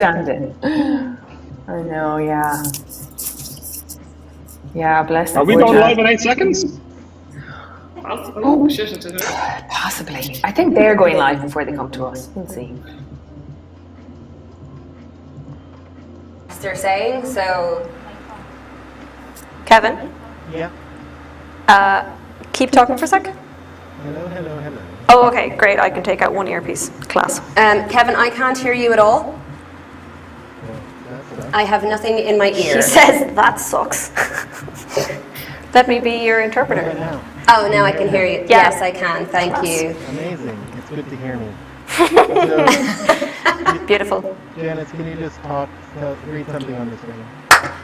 Standing. I know, yeah. Yeah, bless them. Are we going live in 8 seconds? Oh, possibly. I think they're going live before they come to us. We'll see. They're saying, so... Kevin? Yeah. Keep talking for a sec. Hello. Oh, okay, great. I can take out one earpiece. Class. Kevin, I can't hear you at all. I have nothing in my ear. He says, that sucks. Let me be your interpreter. Right now. Oh, now I can hear you. Yeah. Yes, I can. Thank you. Amazing. It's good to hear me. Beautiful. Janice, can you just read something on the screen?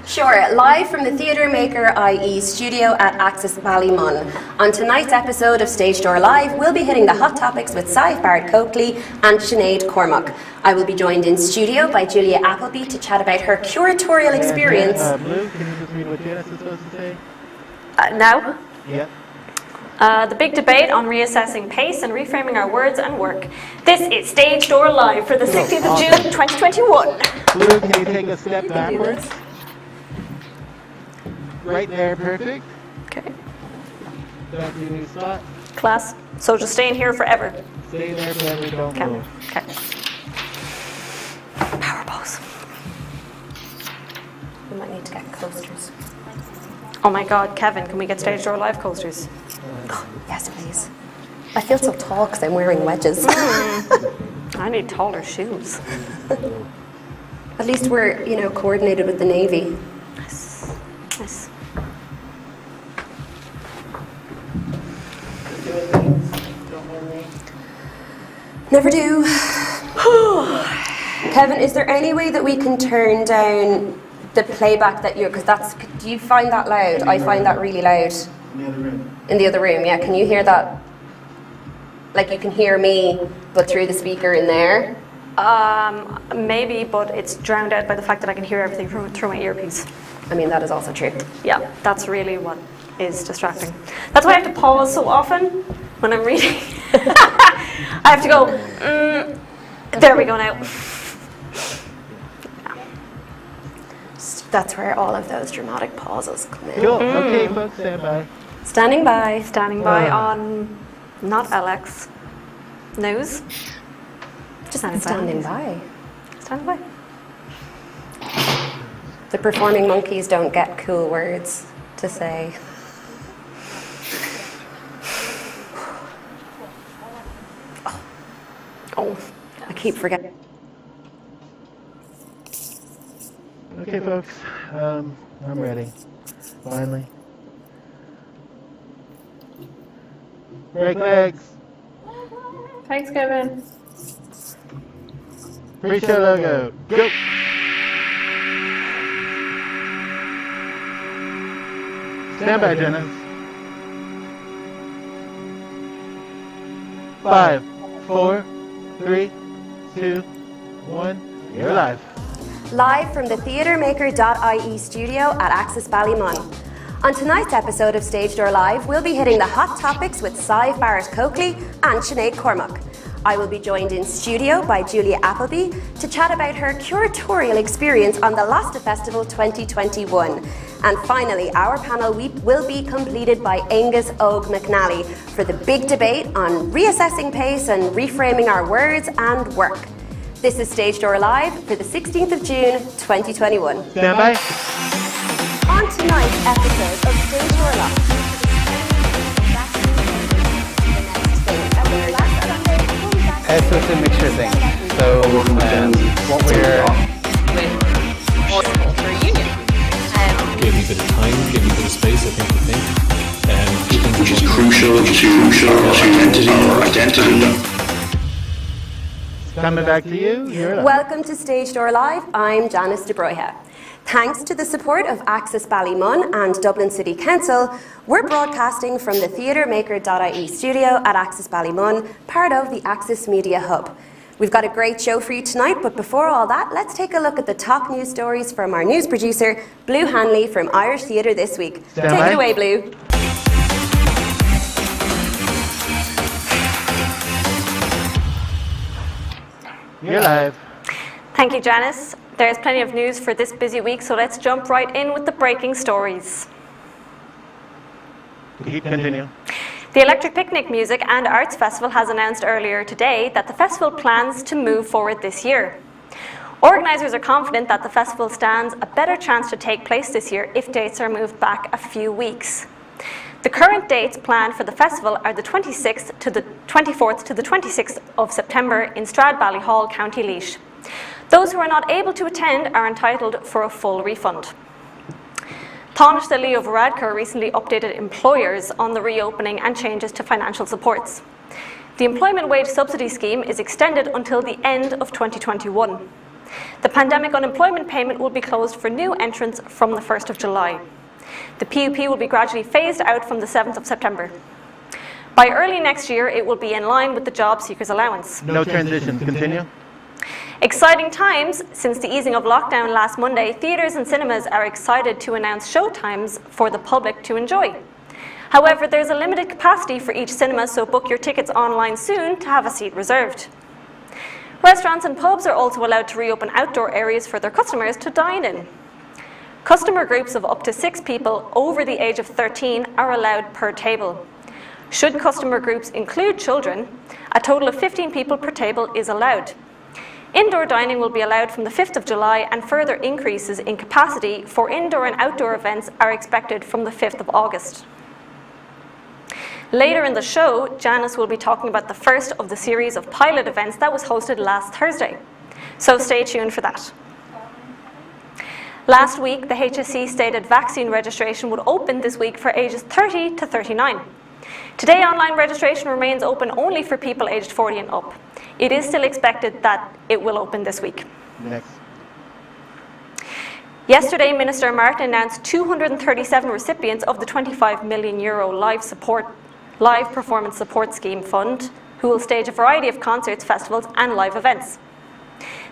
Sure, live from the TheatreMaker.ie's studio at Access Ballymun. On tonight's episode of Stage Door Live, we'll be hitting the hot topics with Saif Barrett-Coakley and Sinead Cormack. I will be joined in studio by Julia Appleby to chat about her curatorial experience. Blue, can you just read what Janice is supposed to say? Now? Yeah. The big debate on reassessing pace and reframing our words and work. This is Stage Door Live for the 16th of June 2021. Blue, can you take a step backwards? Right there, perfect. Okay. Back to your new spot. Class. So just staying here forever. Stay there forever, don't move. Okay. Power pose. We might need to get coasters. Oh my god, Kevin, can we get Stage Door Live coasters? Oh, yes, please. I feel so tall because I'm wearing wedges. I need taller shoes. At least we're, coordinated with the Navy. Nice. Never do. Kevin, is there any way that we can turn down the playback that because do you find that loud? I find that really loud. In the other room. In the other room, yeah. Can you hear that? Like you can hear me, but through the speaker in there? Maybe, but it's drowned out by the fact that I can hear everything through my earpiece. I mean, that is also true. Yeah, that's really what is distracting. That's why I have to pause so often when I'm reading. I have to go, there we go now. That's where all of those dramatic pauses come in. Cool. Okay, folks, stand by. Standing by. Standing by on, not Alex, News. Just standing by. Standing by. The performing monkeys don't get cool words to say. Oh, I keep forgetting. Okay, folks, I'm ready. Finally. Break legs. Thanks, Kevin. Pre-show logo. Go. Stand by, Janice. 5, 4, 3, 2, 1. You're live. Live from the TheatreMaker.ie's studio at Access Ballymun. On tonight's episode of Stage Door Live, we'll be hitting the hot topics with Saif Barrett-Coakley and Sinead Cormack. I will be joined in studio by Julia Appleby to chat about her curatorial experience on the Lasta Festival 2021. And finally, our panel will be completed by Angus Og McNally for the big debate on reassessing pace and reframing our words and work. This is Stage Door Live for the 16th of June 2021. Stand by. On tonight's episode of Stage Door Live. It's just a mixture thing. So what we're give you a bit of time, give you a bit of space, I think to think. Which is crucial to our identity. Coming back to you. You're live. Welcome to Stage Door Live. I'm Janice de Bruyne. Thanks to the support of Access Ballymun and Dublin City Council, we're broadcasting from the TheatreMaker.ie studio at Access Ballymun, part of the Access Media Hub. We've got a great show for you tonight, but before all that, let's take a look at the top news stories from our news producer, Blue Hanley from Irish Theatre This Week. Take it away, Blue. You're live. Thank you, Janice. There's plenty of news for this busy week, so let's jump right in with the breaking stories. Continue. The Electric Picnic Music and Arts Festival has announced earlier today that the festival plans to move forward this year. Organisers are confident that the festival stands a better chance to take place this year if dates are moved back a few weeks. The current dates planned for the festival are the 24th to the 26th of September in Stradbally Hall, County Laois. Those who are not able to attend are entitled for a full refund. Tánaiste Leo Varadkar recently updated employers on the reopening and changes to financial supports. The Employment Wage Subsidy Scheme is extended until the end of 2021. The pandemic unemployment payment will be closed for new entrants from the 1st of July. The PUP will be gradually phased out from the 7th of September. By early next year, it will be in line with the Job Seekers Allowance. No transitions. Continue. Exciting times. Since the easing of lockdown last Monday, theatres and cinemas are excited to announce showtimes for the public to enjoy. However, there's a limited capacity for each cinema, so book your tickets online soon to have a seat reserved. Restaurants and pubs are also allowed to reopen outdoor areas for their customers to dine in. Customer groups of up to 6 people over the age of 13 are allowed per table. Should customer groups include children, a total of 15 people per table is allowed. Indoor dining will be allowed from the 5th of July, and further increases in capacity for indoor and outdoor events are expected from the 5th of August. Later in the show, Janice will be talking about the first of the series of pilot events that was hosted last Thursday. So stay tuned for that. Last week, the HSE stated vaccine registration would open this week for ages 30 to 39. Today, online registration remains open only for people aged 40 and up. It is still expected that it will open this week. Next. Yesterday, Minister Martin announced 237 recipients of the €25 million live performance support scheme fund, who will stage a variety of concerts, festivals and live events.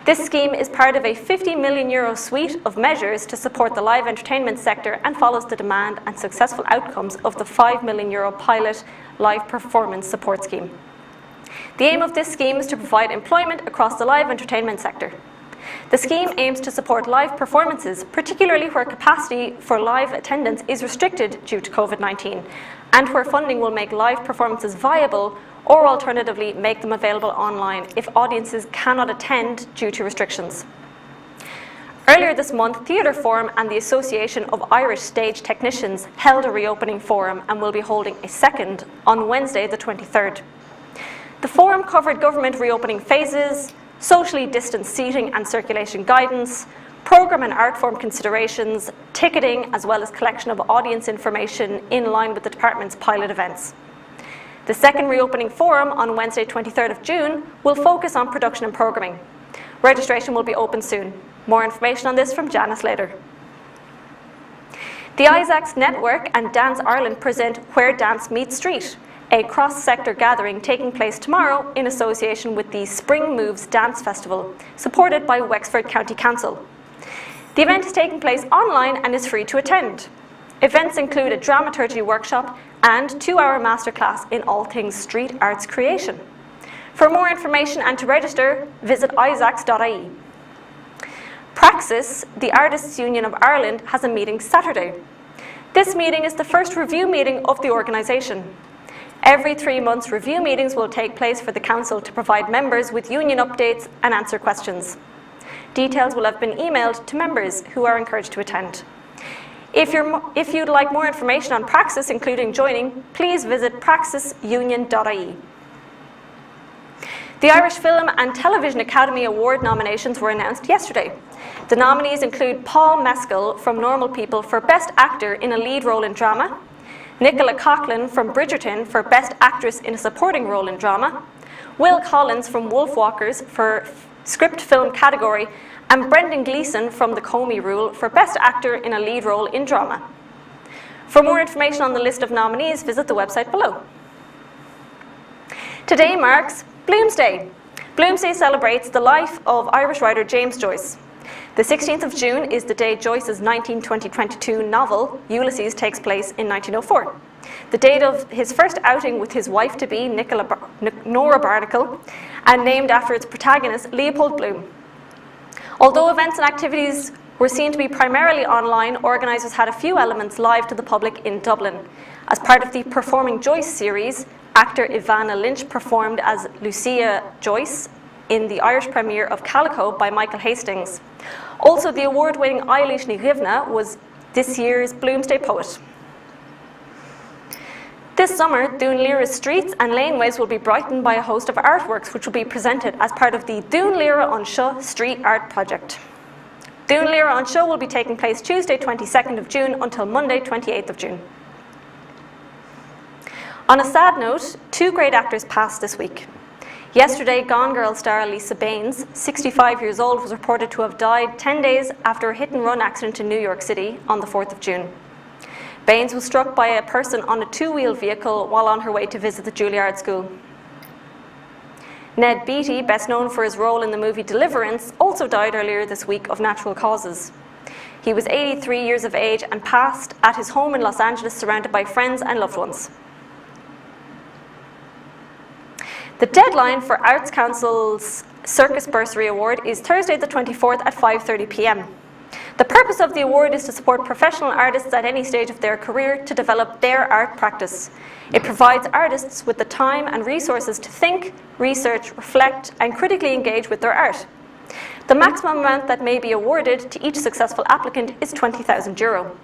This scheme is part of a €50 million suite of measures to support the live entertainment sector and follows the demand and successful outcomes of the €5 million pilot live performance support scheme. The aim of this scheme is to provide employment across the live entertainment sector. The scheme aims to support live performances, particularly where capacity for live attendance is restricted due to COVID-19, and where funding will make live performances viable or alternatively make them available online if audiences cannot attend due to restrictions. Earlier this month, Theatre Forum and the Association of Irish Stage Technicians held a reopening forum and will be holding a second on Wednesday the 23rd. The forum covered government reopening phases, socially distanced seating and circulation guidance, programme and art form considerations, ticketing, as well as collection of audience information in line with the department's pilot events. The second reopening forum on Wednesday 23rd of June will focus on production and programming. Registration will be open soon. More information on this from Janice later. The Isaacs Network and Dance Ireland present Where Dance Meets Street, a cross-sector gathering taking place tomorrow in association with the Spring Moves Dance Festival, supported by Wexford County Council. The event is taking place online and is free to attend. Events include a dramaturgy workshop and 2-hour masterclass in all things street arts creation. For more information and to register, visit isaacs.ie. Praxis, the Artists' Union of Ireland, has a meeting Saturday. This meeting is the first review meeting of the organisation. Every 3 months, review meetings will take place for the Council to provide members with union updates and answer questions. Details will have been emailed to members who are encouraged to attend. If you'd like more information on Praxis, including joining, please visit praxisunion.ie. The Irish Film and Television Academy Award nominations were announced yesterday. The nominees include Paul Mescal from Normal People for Best Actor in a Lead Role in Drama, Nicola Coughlan from Bridgerton for Best Actress in a Supporting Role in Drama, Will Collins from Wolfwalkers for Script Film category, and Brendan Gleeson from The Comey Rule for Best Actor in a Lead Role in Drama. For more information on the list of nominees, visit the website below. Today marks Bloomsday. Bloomsday celebrates the life of Irish writer James Joyce. The 16th of June is the day Joyce's 1920-22 novel, Ulysses, takes place in 1904. The date of his first outing with his wife-to-be, Nora Barnacle, and named after its protagonist, Leopold Bloom. Although events and activities were seen to be primarily online, organisers had a few elements live to the public in Dublin. As part of the Performing Joyce series, actor Ivana Lynch performed as Lucia Joyce in the Irish premiere of Calico by Michael Hastings. Also, the award-winning Eilish Ní Ghimhne was this year's Bloomsday Poet. This summer, Dún Laoghaire streets and laneways will be brightened by a host of artworks which will be presented as part of the Dún Laoghaire An Seo Street Art Project. Dún Laoghaire An Seo will be taking place Tuesday 22nd of June until Monday 28th of June. On a sad note, 2 great actors passed this week. Yesterday, Gone Girl star Lisa Baines, 65 years old, was reported to have died 10 days after a hit-and-run accident in New York City on the 4th of June. Baines was struck by a person on a 2-wheel vehicle while on her way to visit the Juilliard School. Ned Beatty, best known for his role in the movie Deliverance, also died earlier this week of natural causes. He was 83 years of age and passed at his home in Los Angeles, surrounded by friends and loved ones. The deadline for Arts Council's Circus Bursary Award is Thursday the 24th at 5:30 p.m. The purpose of the award is to support professional artists at any stage of their career to develop their art practice. It provides artists with the time and resources to think, research, reflect, and critically engage with their art. The maximum amount that may be awarded to each successful applicant is €20,000.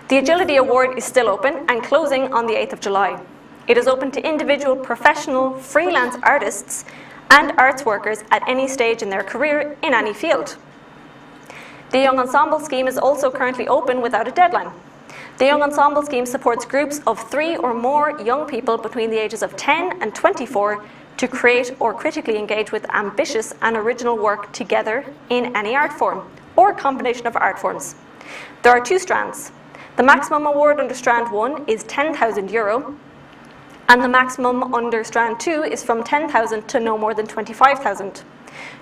The Agility Award is still open and closing on the 8th of July. It is open to individual, professional, freelance artists and arts workers at any stage in their career in any field. The Young Ensemble Scheme is also currently open without a deadline. The Young Ensemble Scheme supports groups of 3 or more young people between the ages of 10 and 24 to create or critically engage with ambitious and original work together in any art form or combination of art forms. There are 2 strands. The maximum award under Strand 1 is €10,000, and the maximum under Strand 2 is from €10,000 to no more than €25,000.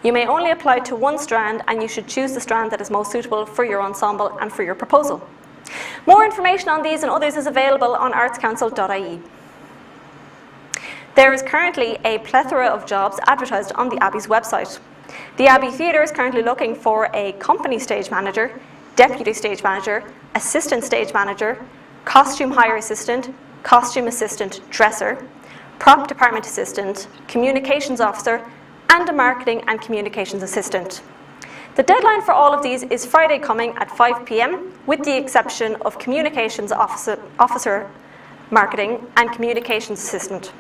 You may only apply to one strand, and you should choose the strand that is most suitable for your ensemble and for your proposal. More information on these and others is available on artscouncil.ie. There is currently a plethora of jobs advertised on the Abbey's website. The Abbey Theatre is currently looking for a company stage manager, deputy stage manager, assistant stage manager, costume hire assistant, costume assistant dresser, prop department assistant, communications officer, and a marketing and communications assistant. The deadline for all of these is Friday coming at 5 p.m, with the exception of communications officer, marketing, and communications assistant.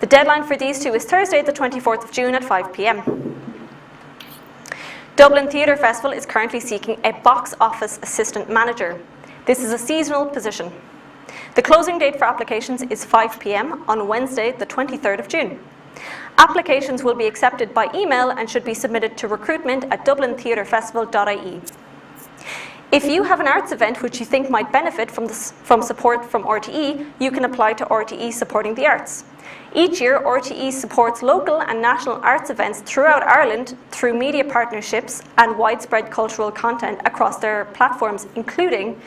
The deadline for these 2 is Thursday, the 24th of June at 5 p.m. Dublin Theatre Festival is currently seeking a box office assistant manager. This is a seasonal position. The closing date for applications is 5 p.m. on Wednesday, the 23rd of June. Applications will be accepted by email and should be submitted to recruitment@dublintheatrefestival.ie. If you have an arts event which you think might benefit from support from RTE, you can apply to RTE Supporting the Arts. Each year, RTE supports local and national arts events throughout Ireland through media partnerships and widespread cultural content across their platforms, including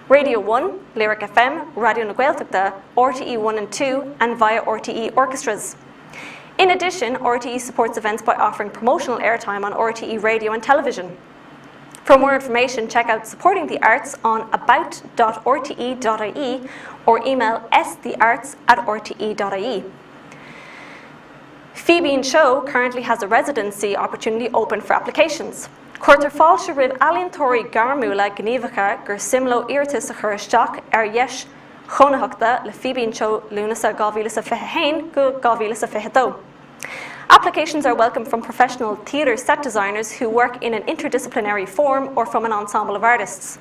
Radio 1, Lyric FM, Radio na Gaeltachta, RTE 1 and 2, and via RTE Orchestras. In addition, RTE supports events by offering promotional airtime on RTE radio and television. For more information, check out Supporting the Arts on about.rte.ie or email sthearts@rte.ie. Phoebe and Show currently has a residency opportunity open for applications. Cuirtar fáilte ribh alíontóirí garmúla gníomhacha gur simló iartas a chur isteach yeis chonaitheachta le Phoebe and Show lúnasa 2021 go 2022. Applications are welcome from professional theatre set designers who work in an interdisciplinary form or from an ensemble of artists.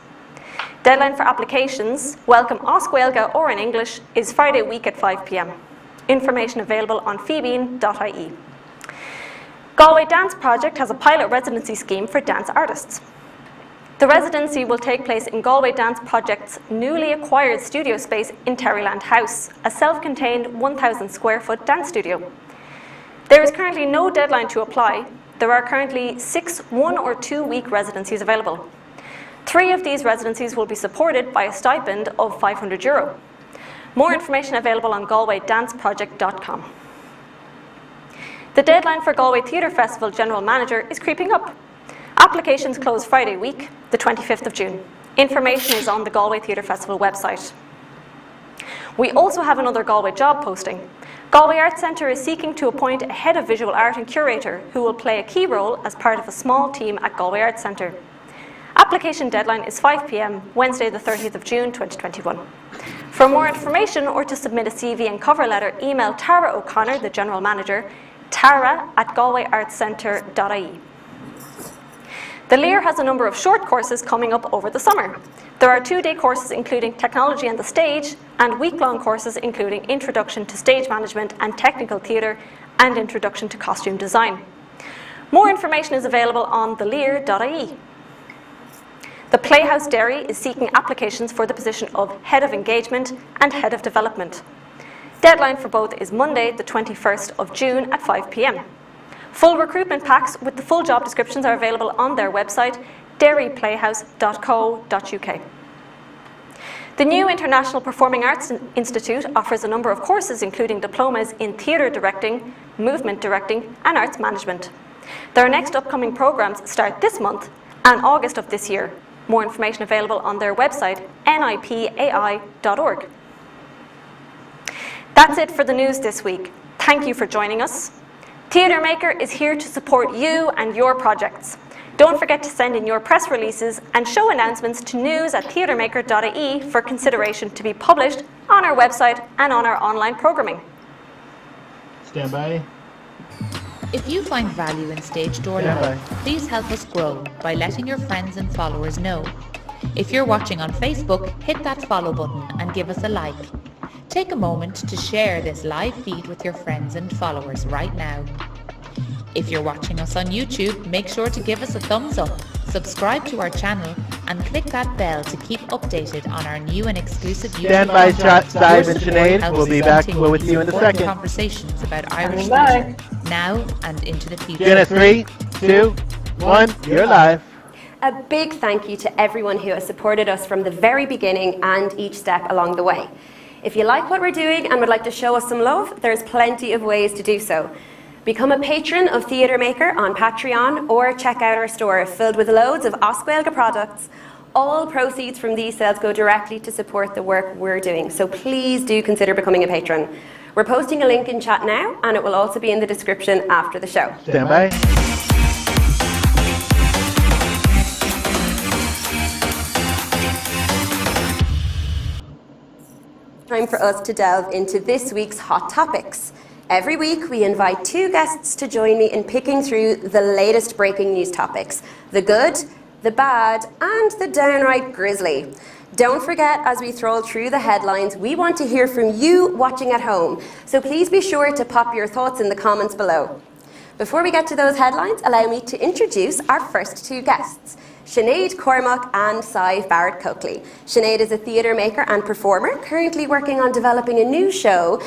Deadline for applications, welcome Oscuelga or in English, is Friday week at 5 p.m. Information available on phoebe.ie. Galway Dance Project has a pilot residency scheme for dance artists. The residency will take place in Galway Dance Project's newly acquired studio space in Terryland House, a self-contained 1,000 square foot dance studio. There is currently no deadline to apply. There are currently 6 1- or 2-week residencies available. 3 of these residencies will be supported by a stipend of €500. More information available on galwaydanceproject.com. The deadline for Galway Theatre Festival General Manager is creeping up. Applications close Friday week, the 25th of June. Information is on the Galway Theatre Festival website. We also have another Galway job posting. Galway Arts Centre is seeking to appoint a head of visual art and curator who will play a key role as part of a small team at Galway Arts Centre. Application deadline is 5 p.m, Wednesday the 30th of June 2021. For more information or to submit a CV and cover letter, email Tara O'Connor, the General Manager, tara@galwayartscentre.ie. The Lear has a number of short courses coming up over the summer. There are 2-day courses including Technology and the Stage and week-long courses including Introduction to Stage Management and Technical Theatre and Introduction to Costume Design. More information is available on thelear.ie. The Playhouse Derry is seeking applications for the position of Head of Engagement and Head of Development. Deadline for both is Monday, the 21st of June at 5 p.m. Full recruitment packs with the full job descriptions are available on their website, derryplayhouse.co.uk. The new International Performing Arts Institute offers a number of courses including diplomas in theatre directing, movement directing and arts management. Their next upcoming programmes start this month and August of this year. More information available on their website, nipai.org. That's it for the news this week. Thank you for joining us. TheatreMaker is here to support you and your projects. Don't forget to send in your press releases and show announcements to news@TheatreMaker.ie for consideration to be published on our website and on our online programming. Stand by. If you find value in Stage Door Live, please help us grow by letting your friends and followers know. If you're watching on Facebook, hit that follow button and give us a like. Take a moment to share this live feed with your friends and followers right now. If you're watching us on YouTube, make sure to give us a thumbs up, subscribe to our channel and click that bell to keep updated on our new and exclusive YouTube Stand by, content. Sive and Sinead. We'll be back with you in a second. Conversations about Irish theatre, now and into the future. Jenna, 3, 2, 1, you're live. A big thank you to everyone who has supported us from the very beginning and each step along the way. If you like what we're doing and would like to show us some love, there's plenty of ways to do so. Become a patron of TheatreMaker on Patreon or check out our store filled with loads of Oscuelga products. All proceeds from these sales go directly to support the work we're doing, so please do consider becoming a patron. We're posting a link in chat now and it will also be in the description after the show. Stand by. Time for us to delve into this week's hot topics. Every week we invite 2 guests to join me in picking through the latest breaking news topics, the good, the bad and the downright grisly. Don't forget, as we throw through the headlines, we want to hear from you watching at home, so please be sure to pop your thoughts in the comments below. Before we get to those headlines, allow me to introduce our first 2 guests. Sinead Cormac and Sive Barrett-Coakley. Sinead is a theatre maker and performer, currently working on developing a new show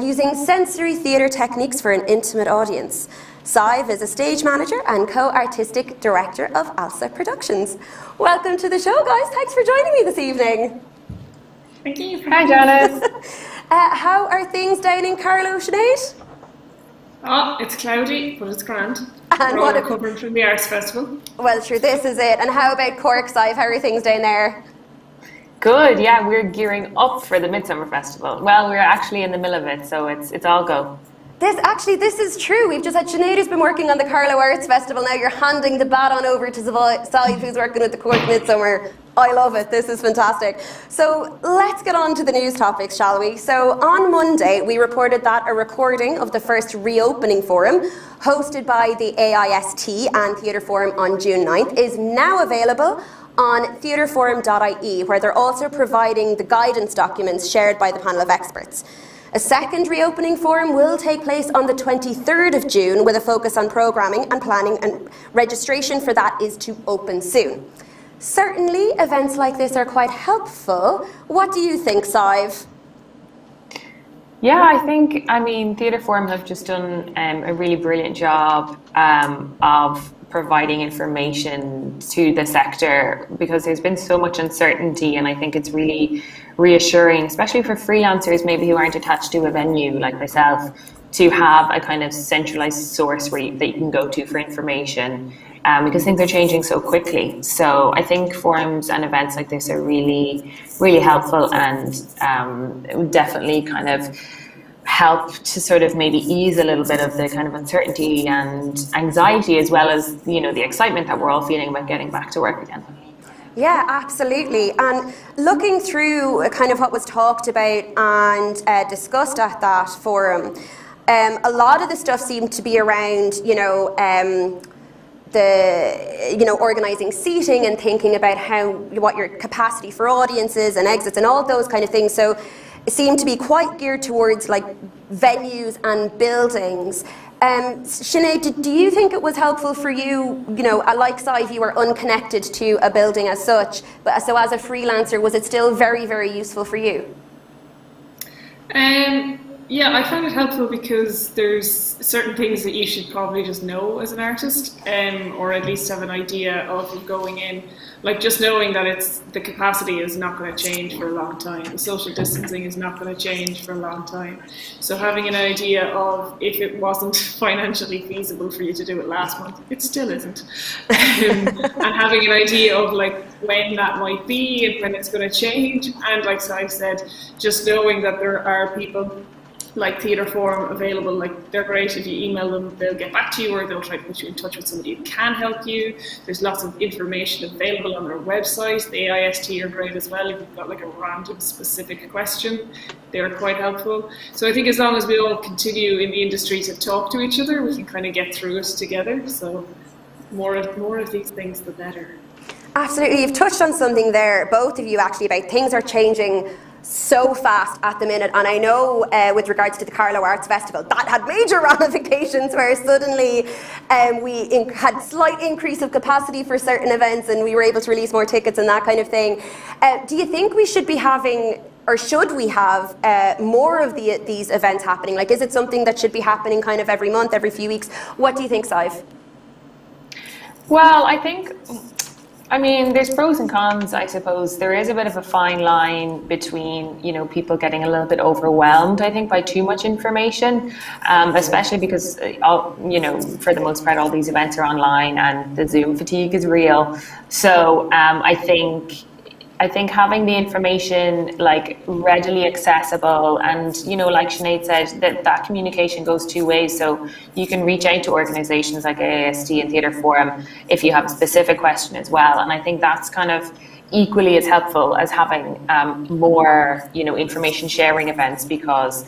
using sensory theatre techniques for an intimate audience. Sive is a stage manager and co-artistic director of Alsa Productions. Welcome to the show, guys. Thanks for joining me this evening. Thank you. Hi, Janice. How are things down in Carlow, Sinead? Oh, it's cloudy, but it's grand. And We're what all recovering from the Arts Festival. Well, sure, this is it. And how about Cork, Sive? How are things down there? Good, yeah, we're gearing up for the Midsummer Festival. Well, we're actually in the middle of it, so it's all go. This is true. We've just had Sinead who's been working on the Carlow Arts Festival. Now you're handing the baton over to Sive who's working at the Cork Midsummer. I love it. This is fantastic. So let's get on to the news topics, shall we? So on Monday, we reported that a recording of the first reopening forum, hosted by the AIST and Theatre Forum on June 9th, is now available on theatreforum.ie, where they're also providing the guidance documents shared by the panel of experts. A second reopening forum will take place on the 23rd of June with a focus on programming and planning, and registration for that is to open soon. Certainly, events like this are quite helpful. What do you think, Sive? Yeah, I mean, Theatre Forum have just done a really brilliant job of providing information to the sector, because there's been so much uncertainty, and I think it's really reassuring, especially for freelancers maybe who aren't attached to a venue like myself, to have a kind of centralized source that you can go to for information, because things are changing so quickly. So I think forums and events like this are really, really helpful, and it would definitely kind of help to sort of maybe ease a little bit of the kind of uncertainty and anxiety, as well as, you know, the excitement that we're all feeling about getting back to work again. Yeah, absolutely. And looking through kind of what was talked about and discussed at that forum, a lot of the stuff seemed to be around, organising seating and thinking about what your capacity for audiences and exits and all of those kind of things. So it seemed to be quite geared towards like venues and buildings. Sinead, do you think it was helpful for you, like Sive, you were unconnected to a building as such, but so as a freelancer, was it still very, very useful for you? Yeah, I find it helpful because there's certain things that you should probably just know as an artist, or at least have an idea of going in. Like just knowing that the capacity is not going to change for a long time. The social distancing is not going to change for a long time. So having an idea of if it wasn't financially feasible for you to do it last month, it still isn't. And having an idea of like when that might be and when it's going to change. And like Sive said, just knowing that there are people like Theatre Forum available, like they're great. If you email them, they'll get back to you, or they'll try to put you in touch with somebody who can help you. There's lots of information available on their website. The AIST are great as well. If you've got like a random specific question, they're quite helpful. So I think as long as we all continue in the industry to talk to each other, we can kind of get through it together. So more of these things, the better. Absolutely. You've touched on something there, both of you actually, about things are changing so fast at the minute, and I know with regards to the Carlow Arts Festival that had major ramifications where suddenly we had slight increase of capacity for certain events and we were able to release more tickets and that kind of thing. Do you think we should be having, or should we have more of these events happening? Like, is it something that should be happening kind of every month, every few weeks? What do you think, Sive? Well, I mean, there's pros and cons, I suppose. There is a bit of a fine line between, people getting a little bit overwhelmed, I think, by too much information, especially because, for the most part, all these events are online and the Zoom fatigue is real. So I think having the information like readily accessible and, like Sinead said, that communication goes two ways. So you can reach out to organisations like AIST and Theatre Forum if you have a specific question as well. And I think that's kind of equally as helpful as having more, information sharing events, because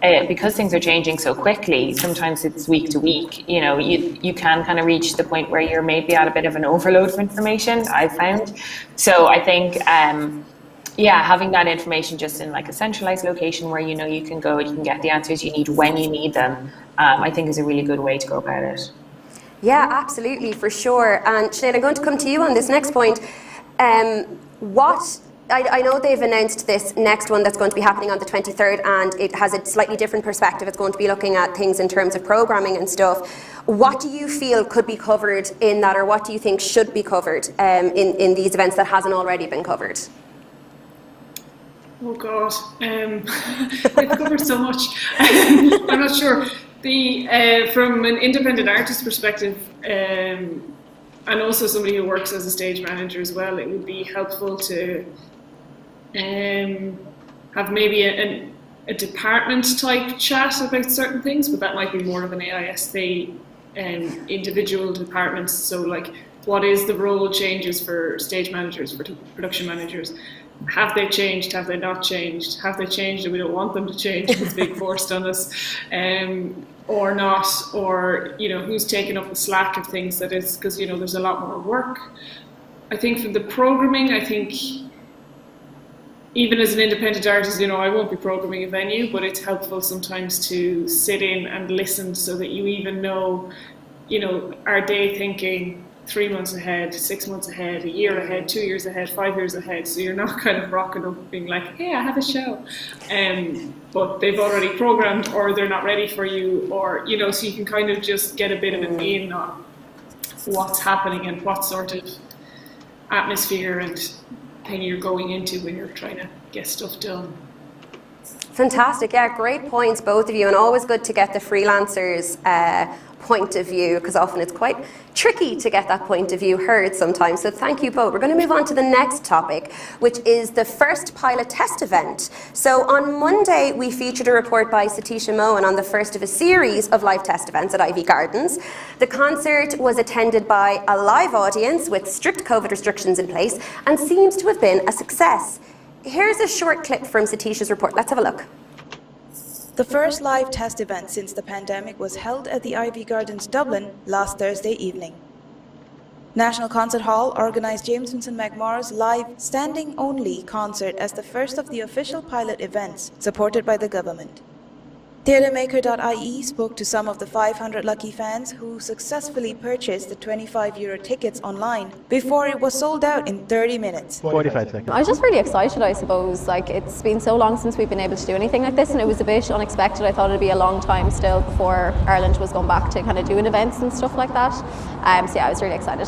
things are changing so quickly. Sometimes it's week to week. You can kind of reach the point where you're maybe at a bit of an overload of information, I've found. So I think, having that information just in like a centralized location where you can go and you can get the answers you need when you need them, I think is a really good way to go about it. Yeah, absolutely, for sure. And Sinead, I'm going to come to you on this next point. I know they've announced this next one that's going to be happening on the 23rd, and it has a slightly different perspective. It's going to be looking at things in terms of programming and stuff. What do you feel could be covered in that, or what do you think should be covered in these events that hasn't already been covered? Oh God, they've covered so much. I'm not sure. From an independent artist perspective, and also somebody who works as a stage manager as well, it would be helpful to have maybe a department type chat about certain things, but that might be more of an AIST individual departments. So like, what is the role changes for stage managers, for production managers? Have they changed? Have they not changed? Have they changed and we don't want them to change because it's being forced on us, or not? Or who's taking up the slack of things that is, because there's a lot more work. I think for the programming, I think even as an independent artist, I won't be programming a venue, but it's helpful sometimes to sit in and listen so that you even know, are they thinking 3 months ahead, 6 months ahead, a year ahead, 2 years ahead, 5 years ahead. So you're not kind of rocking up being like, hey, I have a show. But they've already programmed, or they're not ready for you, or, so you can kind of just get a bit of an in on what's happening and what sort of atmosphere and thing you're going into when you're trying to get stuff done. Fantastic, yeah, great points, both of you, and always good to get the freelancers' point of view, because often it's quite tricky to get that point of view heard sometimes. So thank you both. We're going to move on to the next topic, which is the first pilot test event. So on Monday, we featured a report by Satisha Mohan on the first of a series of live test events at Ivy Gardens. The concert was attended by a live audience with strict COVID restrictions in place and seems to have been a success. Here's a short clip from Satisha's report. Let's have a look. The first live test event since the pandemic was held at the Ivy Gardens, Dublin, last Thursday evening. National Concert Hall organised Jameson McMorris' live standing-only concert as the first of the official pilot events supported by the government. TheatreMaker.ie spoke to some of the 500 lucky fans who successfully purchased the €25 tickets online before it was sold out in 30 minutes. 45 seconds. I was just really excited, I suppose. Like, it's been so long since we've been able to do anything like this, and it was a bit unexpected. I thought it'd be a long time still before Ireland was going back to kind of doing events and stuff like that. So yeah, I was really excited.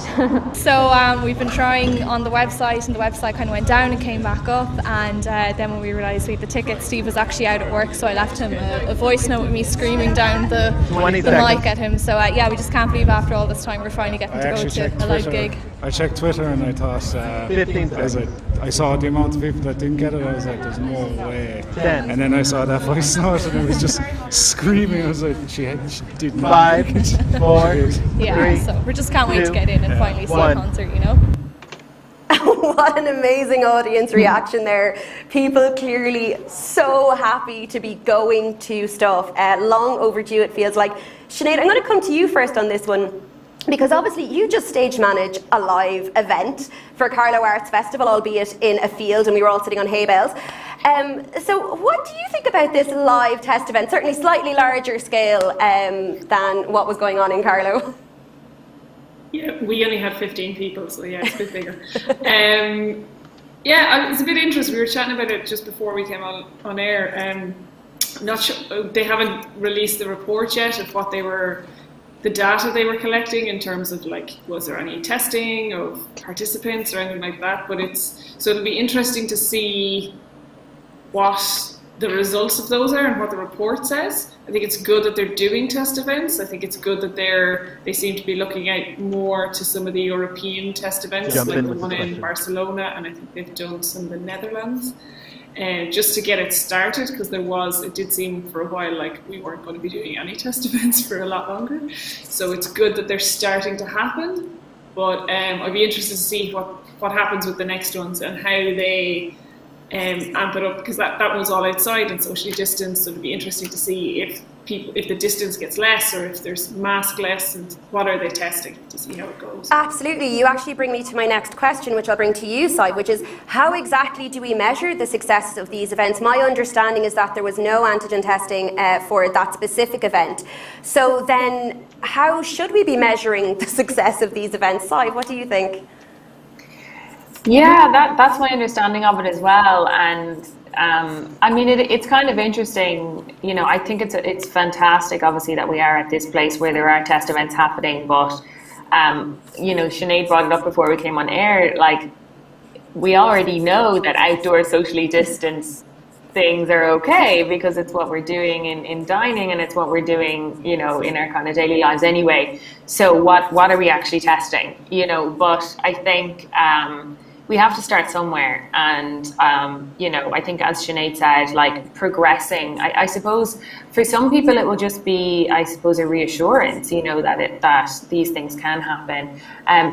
So we've been trying on the website, and the website kind of went down and came back up, and then when we realised we had the tickets, Steve was actually out at work, so I left him a voice note with me screaming down the mic at him. So yeah, we just can't believe after all this time we're finally getting to go to a live gig. I checked Twitter and I thought, 15 seconds. I saw the amount of people that didn't get it, I was like, there's no way. 10. And then I saw that voice note and it was just screaming. I was like, she did not. 5, 4, yeah, 3, so we just can't wait to get in and finally see a concert, you know. What an amazing audience reaction there. People clearly so happy to be going to stuff. Long overdue, it feels like. Sinead, I'm going to come to you first on this one, because obviously you just stage manage a live event for Carlow Arts Festival, albeit in a field, and we were all sitting on hay bales. So what do you think about this live test event? Certainly slightly larger scale than what was going on in Carlow. Yeah, we only had 15 people, so yeah, it's a bit bigger. Yeah, it's a bit interesting. We were chatting about it just before we came on air. Not sure, they haven't released the report yet of what the data they were collecting in terms of, like, was there any testing of participants or anything like that. But so it'll be interesting to see what the results of those are and what the report says. I think it's good that they're doing test events. I think it's good that they seem to be looking out more to some of the European test events, like the one in Barcelona, and I think they've done some in the Netherlands, just to get it started, because it did seem for a while like we weren't going to be doing any test events for a lot longer. So it's good that they're starting to happen, but I'd be interested to see what happens with the next ones and how they amp it up, because that one was all outside and socially distanced, so it'd be interesting to see if the distance gets less or if there's mask less, and what are they testing to see how it goes. Absolutely. You actually bring me to my next question, which I'll bring to you, Si, which is how exactly do we measure the success of these events? My understanding is that there was no antigen testing for that specific event. So then how should we be measuring the success of these events? Si, what do you think? Yeah, that's my understanding of it as well, and I mean it's kind of interesting. You know, I think it's fantastic, obviously, that we are at this place where there are test events happening. But you know, Sinead brought it up before we came on air. Like, we already know that outdoor socially distanced things are okay, because it's what we're doing in dining, and it's what we're doing, you know, in our kind of daily lives anyway. So what are we actually testing? You know, but I think we have to start somewhere, and you know, I think, as Sinead said, like, progressing. I suppose for some people it will just be, I suppose, a reassurance, you know, that these things can happen.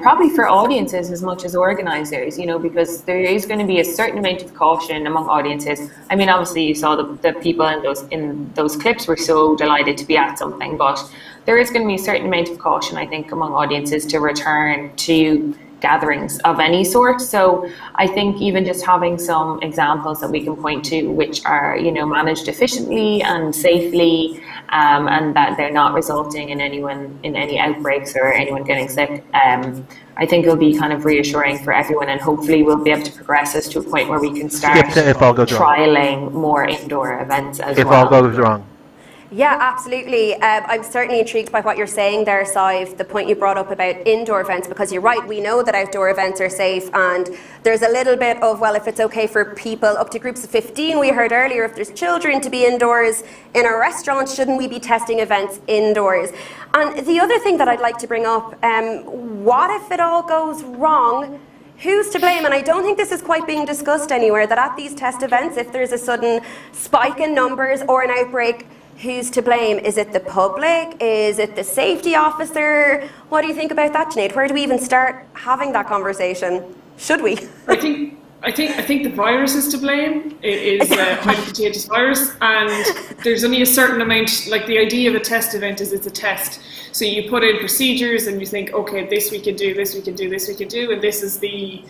Probably for audiences as much as organisers, you know, because there is going to be a certain amount of caution among audiences. I mean, obviously you saw the people in those clips were so delighted to be at something, but there is going to be a certain amount of caution, I think, among audiences to return to gatherings of any sort. So I think even just having some examples that we can point to which are, you know, managed efficiently and safely, and that they're not resulting in any outbreaks or anyone getting sick, I think it'll be kind of reassuring for everyone, and hopefully we'll be able to progress us to a point where we can start if all goes trialing more indoor events as well. If all goes wrong. Yeah, absolutely. I'm certainly intrigued by what you're saying there, Sive, the point you brought up about indoor events, because you're right, we know that outdoor events are safe, and there's a little bit of, well, if it's okay for people up to groups of 15, we heard earlier, if there's children to be indoors in a restaurant, shouldn't we be testing events indoors? And the other thing that I'd like to bring up, what if it all goes wrong? Who's to blame? And I don't think this is quite being discussed anywhere, that at these test events, if there's a sudden spike in numbers or an outbreak, who's to blame? Is it the public? Is it the safety officer? What do you think about that, Sinead? Where do we even start having that conversation? Should we? I think the virus is to blame. It is a highly contagious virus, and there's only a certain amount. Like, the idea of a test event is it's a test. So you put in procedures and you think, okay, this we can do, this we can do, this we can do, and this is the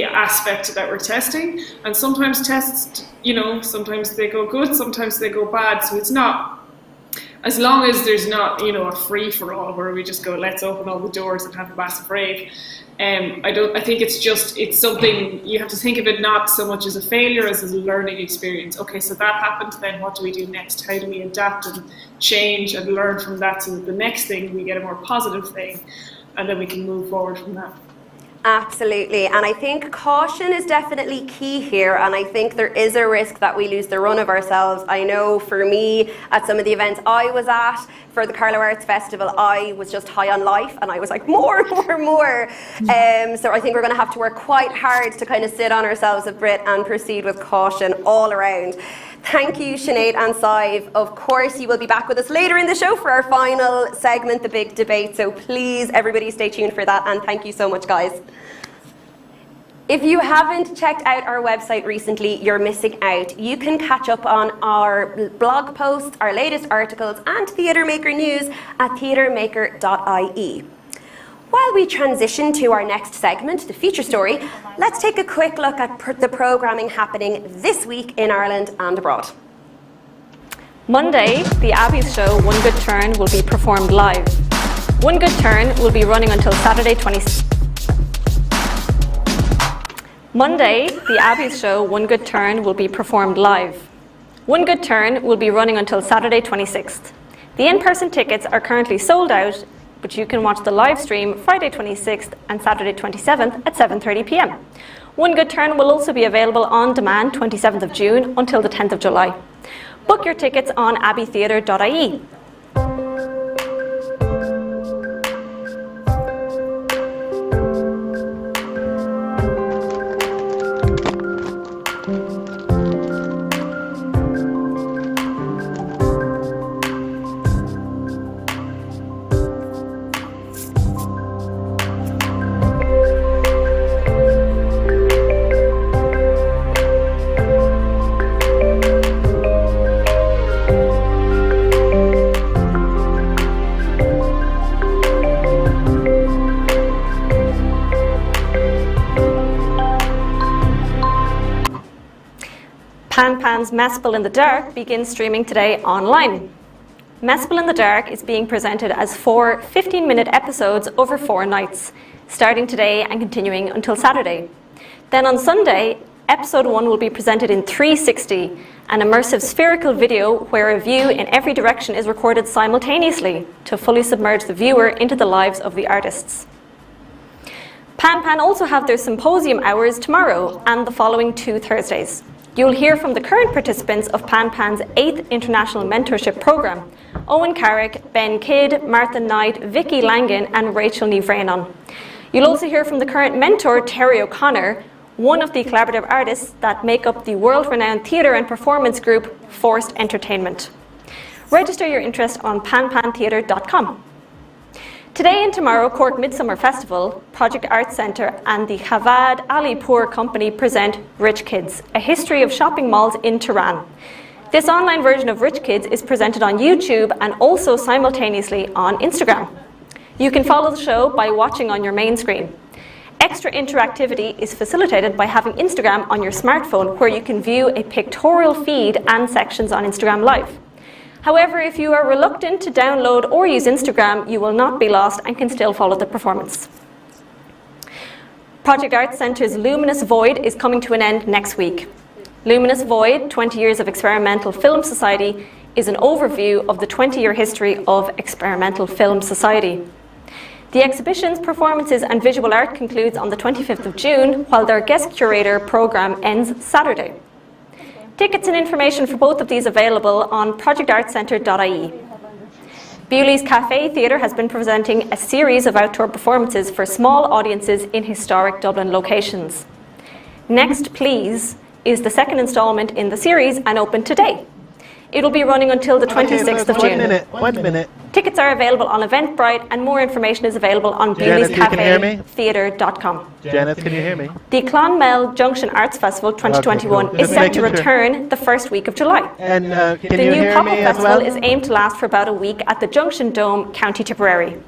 aspect that we're testing. And sometimes tests, sometimes they go good, sometimes they go bad. So it's not, as long as there's not, a free for all where we just go, let's open all the doors and have a massive rave. I think it's something you have to think of it not so much as a failure as a learning experience. Okay, so that happened, then what do we do next? How do we adapt and change and learn from that so that the next thing we get a more positive thing, and then we can move forward from that. Absolutely, and I think caution is definitely key here, and I think there is a risk that we lose the run of ourselves. I know for me, at some of the events I was at, for the Carlow Arts Festival, I was just high on life, and I was like, more. So I think we're going to have to work quite hard to kind of sit on ourselves a bit and proceed with caution all around. Thank you, Sinead and Sive. Of course, you will be back with us later in the show for our final segment, the big debate. So please, everybody, stay tuned for that. And thank you so much, guys. If you haven't checked out our website recently, you're missing out. You can catch up on our blog posts, our latest articles, and TheatreMaker news at TheatreMaker.ie's. While we transition to our next segment, the feature story, let's take a quick look at the programming happening this week in Ireland and abroad. Monday, the Abbey's show One Good Turn will be performed live. One Good Turn will be running until Saturday 26th. Monday, the Abbey's show One Good Turn will be performed live. One Good Turn will be running until Saturday 26th. The in-person tickets are currently sold out, but you can watch the live stream Friday 26th and Saturday 27th at 7:30 p.m. One Good Turn will also be available on demand 27th of June until the 10th of July. Book your tickets on abbeytheatre.ie. Pan's Mespel in the Dark begins streaming today online. Mespel in the Dark is being presented as 4 15-minute episodes over 4 nights, starting today and continuing until Saturday. Then on Sunday, episode 1 will be presented in 360, an immersive spherical video where a view in every direction is recorded simultaneously to fully submerge the viewer into the lives of the artists. Pan also have their symposium hours tomorrow and the following 2 Thursdays. You'll hear from the current participants of Pan's 8th International Mentorship Programme, Owen Carrick, Ben Kidd, Martha Knight, Vicky Langan and Rachel Nivranon. You'll also hear from the current mentor, Terry O'Connor, one of the collaborative artists that make up the world-renowned theatre and performance group Forced Entertainment. Register your interest on pantheatre.com. Today and tomorrow, Cork Midsummer Festival, Project Arts Centre and the Javad Alipur Company present Rich Kids, a history of shopping malls in Tehran. This online version of Rich Kids is presented on YouTube and also simultaneously on Instagram. You can follow the show by watching on your main screen. Extra interactivity is facilitated by having Instagram on your smartphone, where you can view a pictorial feed and sections on Instagram Live. However, if you are reluctant to download or use Instagram, you will not be lost and can still follow the performance. Project Arts Centre's Luminous Void is coming to an end next week. Luminous Void, 20 Years of Experimental Film Society, is an overview of the 20-year history of Experimental Film Society. The exhibition's performances and visual art concludes on the 25th of June, while their guest curator programme ends Saturday. Tickets and information for both of these available on projectartcentre.ie. Bewley's Cafe Theatre has been presenting a series of outdoor performances for small audiences in historic Dublin locations. Next Please is the second instalment in the series and open today. It will be running until the 26th of June. 1 minute. Tickets are available on Eventbrite and more information is available on bewleyscafetheatre.com. Janice, can you hear me? The Clonmel Junction Arts Festival 2021 Okay, cool. is set to return the first week of July. And can The you new hear pop-up me as festival well? is aimed to last for about a week at the Junction Dome, County Tipperary.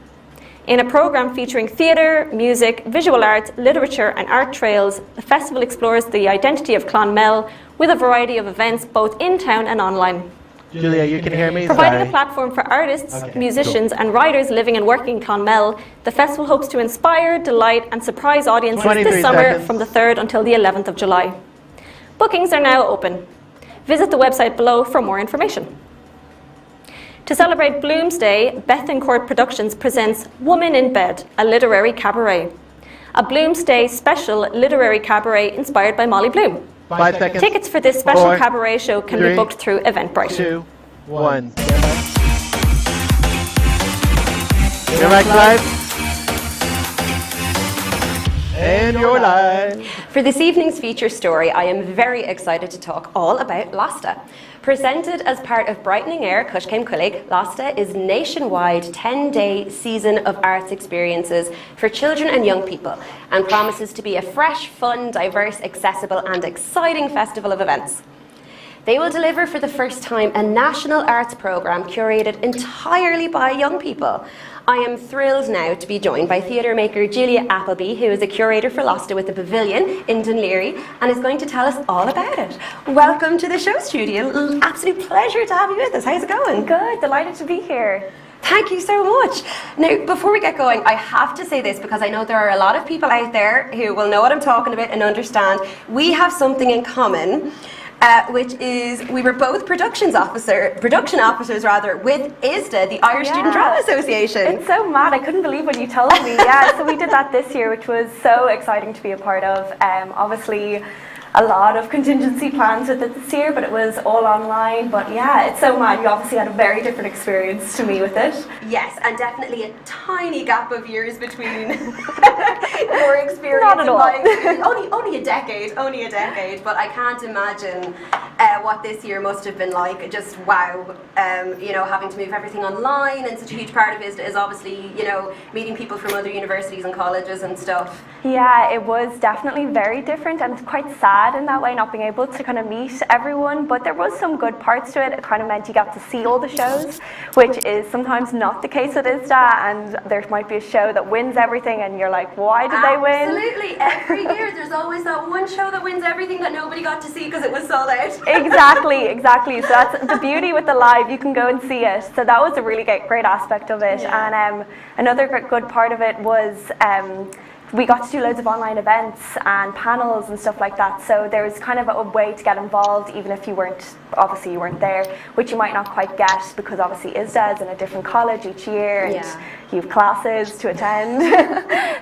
In a programme featuring theatre, music, visual arts, literature and art trails, the festival explores the identity of Clonmel with a variety of events both in town and online. Julia, you can hear me? Providing Sorry. a platform for artists, Okay, musicians and writers living and working in Clonmel, the festival hopes to inspire, delight and surprise audiences 23 this summer seconds. from the 3rd until the 11th of July. Bookings are now open. Visit the website below for more information. To celebrate Bloomsday, Bethencourt Productions presents Woman in Bed, a literary cabaret. A Bloomsday special literary cabaret inspired by Molly Bloom. 5 seconds. Tickets for this special 4, cabaret show can be 3, booked through Eventbrite. 2, 1. You're back live. And you're live. For this evening's feature story, I am very excited to talk all about Lasta. Presented as part of Brightening Air Cushcame Cuillig, Lasta is nationwide 10-day season of arts experiences for children and young people and promises to be a fresh, fun, diverse, accessible and exciting festival of events. They will deliver for the first time a national arts programme curated entirely by young people. I am thrilled now to be joined by theatre maker Julia Appleby, who is a curator for Lasta with the Pavilion in Dunleary and is going to tell us all about it. Welcome to the show studio. Absolute pleasure to have you with us. How's it going? Good, delighted to be here. Thank you so much. Now, before we get going, I have to say this because I know there are a lot of people out there who will know what I'm talking about and understand. We have something in common. Which is, we were both production officers with ISDA, the Irish Student Drama Association. It's so mad, I couldn't believe when you told me. Yeah, so we did that this year, which was so exciting to be a part of. Obviously, a lot of contingency plans with it this year, but it was all online. But yeah, it's so mad. You obviously had a very different experience to me with it. Yes, and definitely a tiny gap of years between your experience Not at and all. my experience. Only a decade, but I can't imagine what this year must have been like. Just wow, having to move everything online, and such a huge part of it is obviously, meeting people from other universities and colleges and stuff. Yeah, it was definitely very different and quite sad in that way, not being able to kind of meet everyone, but there was some good parts to it. It kind of meant you got to see all the shows, which is sometimes not the case at ISDA, and there might be a show that wins everything and you're like, why did they win? Absolutely, every year there's always that one show that wins everything that nobody got to see because it was sold out. Exactly. So that's the beauty with the live, you can go and see it. So that was a really great aspect of it. Yeah. And another good part of it was we got to do loads of online events and panels and stuff like that. So there was kind of a way to get involved, even if you weren't there, which you might not quite get because obviously ISDA is in a different college each year and you have classes to attend.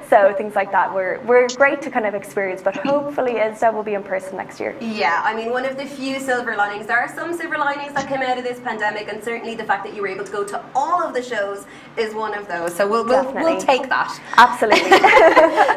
So things like that were great to kind of experience, but hopefully ISDA will be in person next year. Yeah, I mean, one of the few silver linings. There are some silver linings that came out of this pandemic, and certainly the fact that you were able to go to all of the shows is one of those. So we'll take that. Absolutely.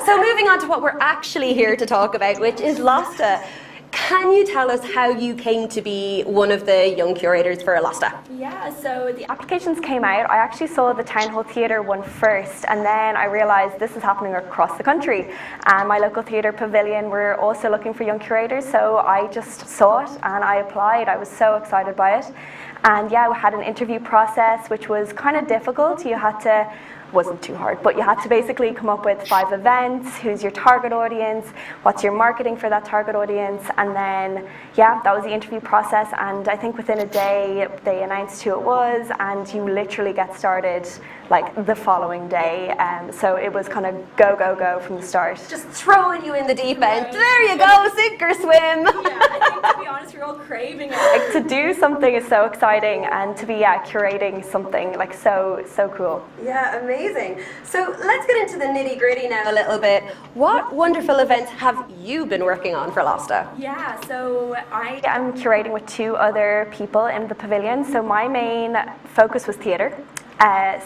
So moving on to what we're actually here to talk about, which is Lasta. Can you tell us how you came to be one of the young curators for Lasta? Yeah, so the applications came out. I actually saw the Town Hall Theatre one first, and then I realised this is happening across the country. And my local theatre Pavilion were also looking for young curators, so I just saw it and I applied. I was so excited by it. And yeah, we had an interview process, which was kind of difficult. Wasn't too hard, but you had to basically come up with 5 events, who's your target audience, what's your marketing for that target audience, and then that was the interview process. And I think within a day they announced who it was, and you literally get started like the following day. So it was kind of go, go, go from the start. Just throwing you in the deep end. There you go, sink or swim. Yeah, I think to be honest, we're all craving it. Like, to do something is so exciting, and to be curating something like so cool. Yeah, amazing. So let's get into the nitty gritty now a little bit. What wonderful events have you been working on for LASTA? Yeah, so I am curating with 2 other people in the pavilion. So my main focus was theatre.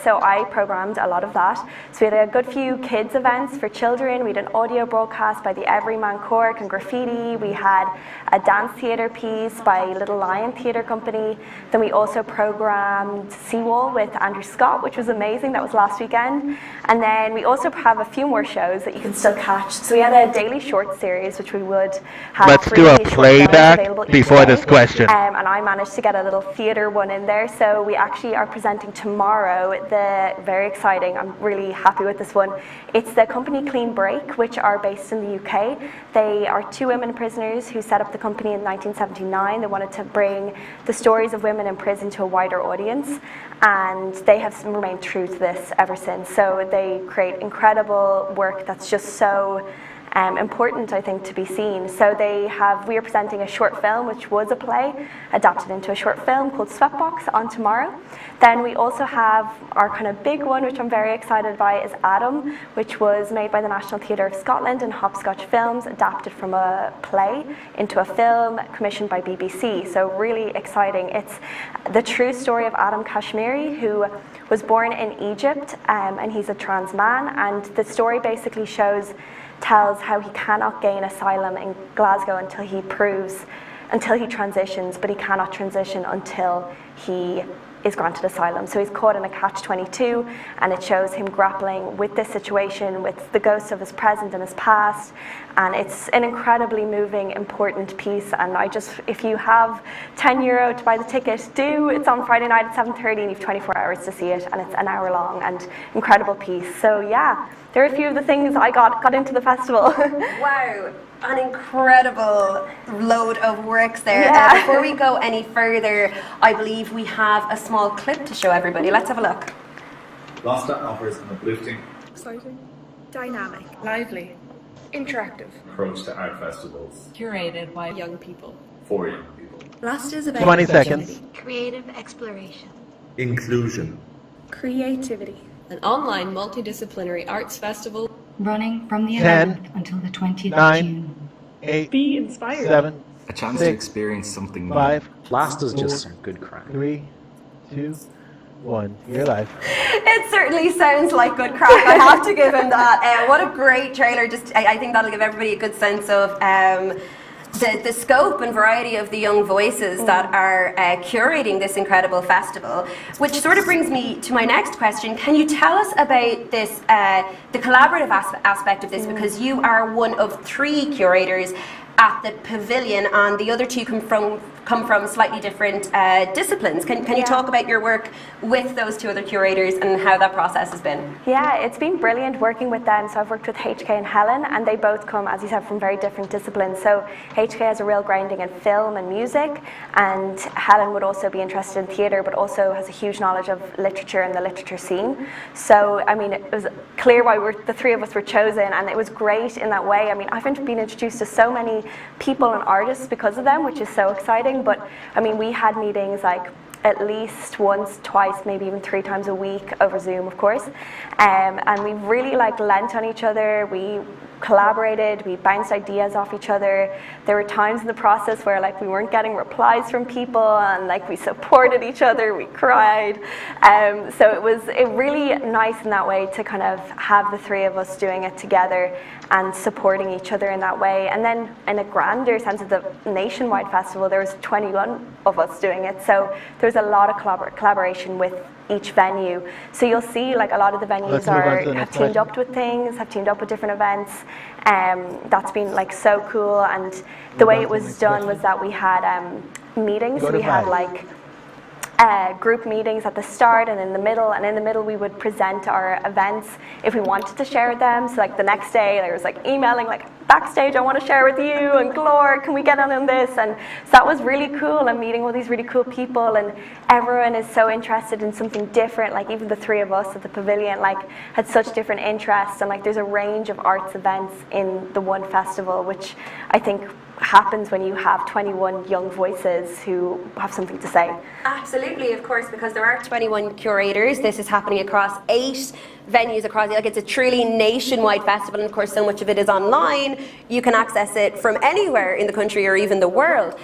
So I programmed a lot of that. So we had a good few kids events for children. We had an audio broadcast by the Everyman Cork and Graffiti. We had a dance theatre piece by Little Lion Theatre Company. Then we also programmed Seawall with Andrew Scott, which was amazing. That was last weekend. And then we also have a few more shows that you can still catch. So we had a daily short series, which we would have. Let's do a playback before this question. And I managed to get a little theatre one in there. So we actually are presenting tomorrow. Very exciting. I'm really happy with this one. It's the company Clean Break, which are based in the UK. They are 2 women prisoners who set up the company in 1979. They wanted to bring the stories of women in prison to a wider audience, and they have remained true to this ever since. So they create incredible work that's just so important, I think, to be seen. So we are presenting a short film, which was a play, adapted into a short film called Sweatbox on tomorrow. Then we also have our kind of big one, which I'm very excited by, is Adam, which was made by the National Theatre of Scotland and Hopscotch Films, adapted from a play into a film commissioned by BBC. So really exciting. It's the true story of Adam Kashmiri, who was born in Egypt, and he's a trans man, and the story basically tells how he cannot gain asylum in Glasgow until he transitions, but he cannot transition until he is granted asylum. So he's caught in a catch-22, and it shows him grappling with this situation, with the ghosts of his present and his past, and it's an incredibly moving, important piece. And if you have €10 to buy the ticket, it's on Friday night at 7:30, and you have 24 hours to see it, and it's an hour long and incredible piece. So yeah, there are a few of the things I got into the festival. Wow. An incredible load of works there. Yeah. Before we go any further, I believe we have a small clip to show everybody. Let's have a look. LASTA offers an uplifting, exciting, dynamic, lively, interactive approach to art festivals, curated by young people, for young people. LASTA is about 20 seconds. creative exploration, Inclusion, creativity, an online multidisciplinary arts festival running from the 10, 11th until the 20th 9, of June. 8, be inspired, 7, a chance 6, to experience something 5, LASTA's 4, just some good crack. 3, 2, 1. You're live. It certainly sounds like good crack. I have to give him that. What a great trailer. I think that'll give everybody a good sense of the scope and variety of the young voices that are curating this incredible festival, which sort of brings me to my next question. Can you tell us about this, the collaborative aspect of this, because you are one of 3 curators at the pavilion, and the other 2 come from slightly different disciplines. Can you talk about your work with those 2 other curators and how that process has been? Yeah, it's been brilliant working with them. So I've worked with HK and Helen, and they both come, as you said, from very different disciplines. So HK has a real grounding in film and music, and Helen would also be interested in theatre, but also has a huge knowledge of literature and the literature scene. So, I mean, it was clear why the 3 of us were chosen, and it was great in that way. I mean, I've been introduced to so many people and artists because of them, which is so exciting. But I mean, we had meetings like at least once, twice, maybe even 3 times a week over Zoom, of course, and we really lent on each other. We collaborated, we bounced ideas off each other. There were times in the process where we weren't getting replies from people, and we supported each other, we cried. So it was really nice in that way to kind of have the 3 of us doing it together and supporting each other in that way. And then in a grander sense of the nationwide festival, there was 21 of us doing it. So there's a lot of collaboration with each venue. So you'll see a lot of the venues have teamed up with things, have teamed up with different events. That's been so cool. And the way it was done was that we had meetings. So we had group meetings at the start and in the middle, and in the middle we would present our events if we wanted to share them. So the next day there was emailing backstage, I want to share with you, and Glor, can we get on this? And so that was really cool. I'm meeting all these really cool people, and everyone is so interested in something different. Like even the three of us at the pavilion, like had such different interests, and like there's a range of arts events in the one festival, which I think happens when you have 21 young voices who have something to say. Absolutely, of course, because there are 21 curators. This is happening across 8 venues across, like it's a truly nationwide festival, and of course so much of it is online. You can access it from anywhere in the country or even the world.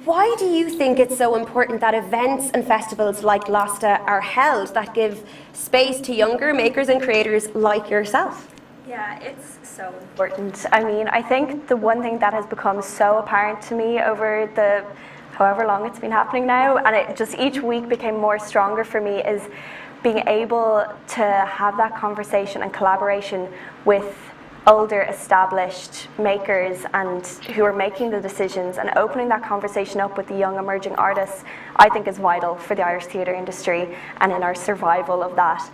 Why do you think it's so important that events and festivals like LASTA are held that give space to younger makers and creators like yourself? Yeah, it's so important. I mean, I think the one thing that has become so apparent to me over the however long it's been happening now, and it just each week became more stronger for me, is being able to have that conversation and collaboration with older established makers and who are making the decisions, and opening that conversation up with the young emerging artists, I think is vital for the Irish theatre industry and in our survival of that.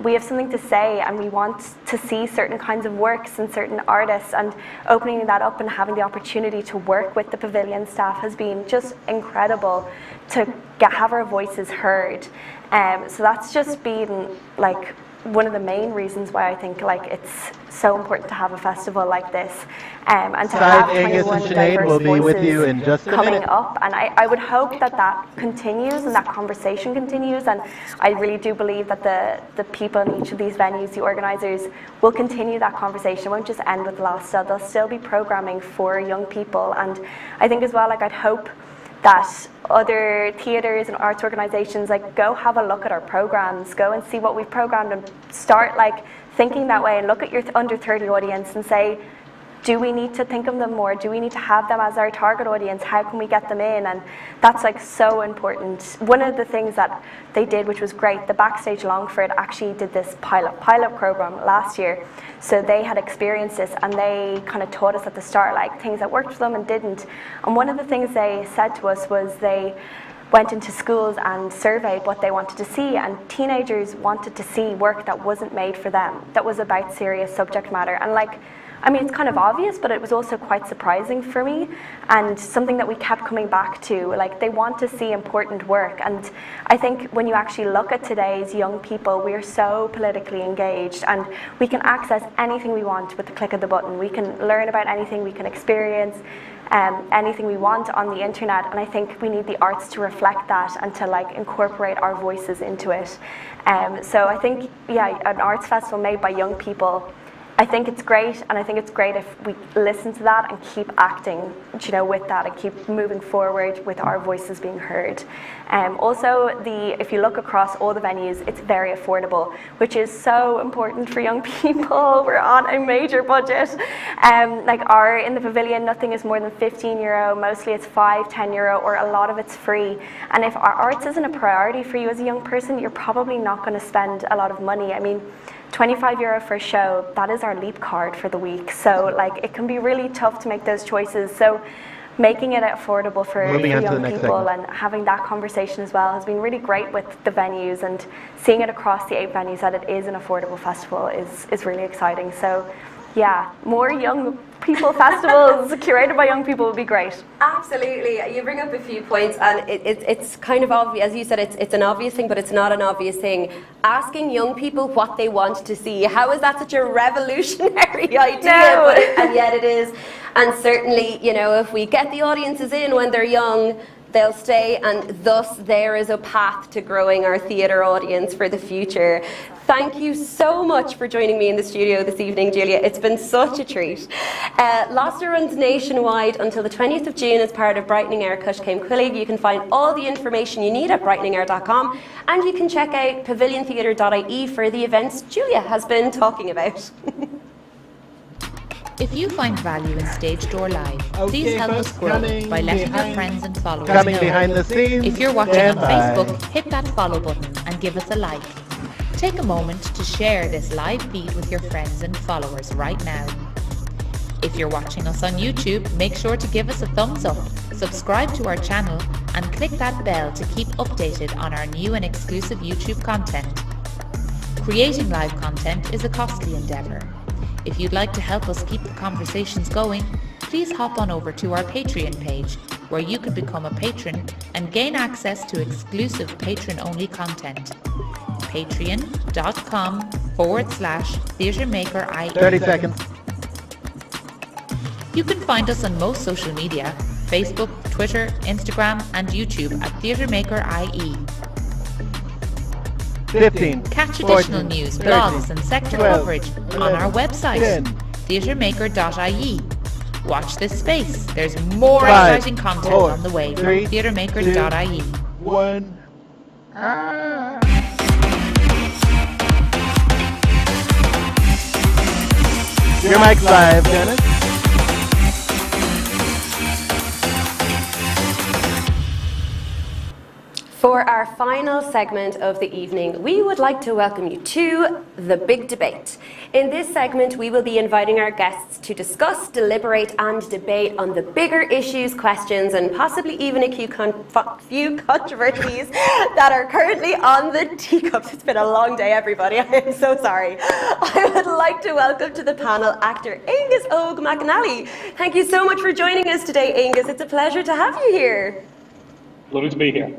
We have something to say, and we want to see certain kinds of works and certain artists, and opening that up and having the opportunity to work with the pavilion staff has been just incredible to have our voices heard. So that's just been like one of the main reasons why I think like it's so important to have a festival like this, and to have 21 diverse voices coming up. And I would hope that that continues and that conversation continues, and I really do believe that the people in each of these venues, the organisers, will continue that conversation. It won't just end with LASTA. There'll still be programming for young people, and I think as well, like I'd hope that other theatres and arts organisations like go have a look at our programmes, go and see what we've programmed, and start like thinking that way, and look at your under 30 audience and say, do we need to think of them more? Do we need to have them as our target audience? How can we get them in? And that's like so important. One of the things that they did, which was great, the Backstage Longford actually did this pilot program last year. So they had experienced this, and they kind of taught us at the start like things that worked for them and didn't. And one of the things they said to us was they went into schools and surveyed what they wanted to see, and teenagers wanted to see work that wasn't made for them, that was about serious subject matter. And like, I mean, it's kind of obvious, but it was also quite surprising for me, and something that we kept coming back to. Like, they want to see important work, and I think when you actually look at today's young people, we are so politically engaged, and we can access anything we want with the click of the button. We can learn about anything, we can experience anything we want on the internet, and I think we need the arts to reflect that and to like incorporate our voices into it. So I think, yeah, an arts festival made by young people, I think it's great, and I think it's great if we listen to that and keep acting, you know, with that, and keep moving forward with our voices being heard. Also, if you look across all the venues, it's very affordable, which is so important for young people. We're on a major budget. Like in the pavilion, nothing is more than €15. Mostly it's €5, €10, or a lot of it's free. And if our arts isn't a priority for you as a young person, you're probably not going to spend a lot of money. I mean, €25 for a show, that is our leap card for the week. So like it can be really tough to make those choices. So making it affordable for young people and having that conversation as well has been really great with the venues, and seeing it across the 8 venues that it is an affordable festival is really exciting. So yeah, more young people festivals curated by young people would be great. Absolutely. You bring up a few points, and it's kind of obvious. As you said, it's an obvious thing, but it's not an obvious thing. Asking young people what they want to see, how is that such a revolutionary idea? No. And yet it is. And certainly, you know, if we get the audiences in when they're young, they'll stay, and thus there is a path to growing our theatre audience for the future. Thank you so much for joining me in the studio this evening, Julia. It's been such a treat. LASTA runs nationwide until the 20th of June as part of Brightening Air Cush Came Quillig. You can find all the information you need at brighteningair.com, and you can check out paviliontheatre.ie for the events Julia has been talking about. If you find value in Stage Door Live, please help us grow by letting your friends and followers know. Behind the scenes. If you're watching on Facebook, hit that follow button and give us a like. Take a moment to share this live feed with your friends and followers right now. If you're watching us on YouTube, make sure to give us a thumbs up, subscribe to our channel, and click that bell to keep updated on our new and exclusive YouTube content. Creating live content is a costly endeavour. If you'd like to help us keep the conversations going, please hop on over to our Patreon page, where you can become a patron and gain access to exclusive patron-only content. Patreon.com/TheatreMaker.ie's. 30 seconds. You can find us on most social media, Facebook, Twitter, Instagram and YouTube at TheatreMaker.ie's. 15. Catch 14, additional news, 13, blogs and sector 12, coverage on our website, 10. TheatreMaker.ie's. Watch this space. There's more 5, exciting content 4, on the way. 3, TheatreMaker.ie's. 1. Your mic's live, Dennis. For our final segment of the evening, we would like to welcome you to The Big Debate. In this segment, we will be inviting our guests to discuss, deliberate and debate on the bigger issues, questions and possibly even a few controversies that are currently on the teacups. It's been a long day, everybody. I am so sorry. I would like to welcome to the panel actor Angus Og McAnally. Thank you so much for joining us today, Angus. It's a pleasure to have you here. Lovely to be here.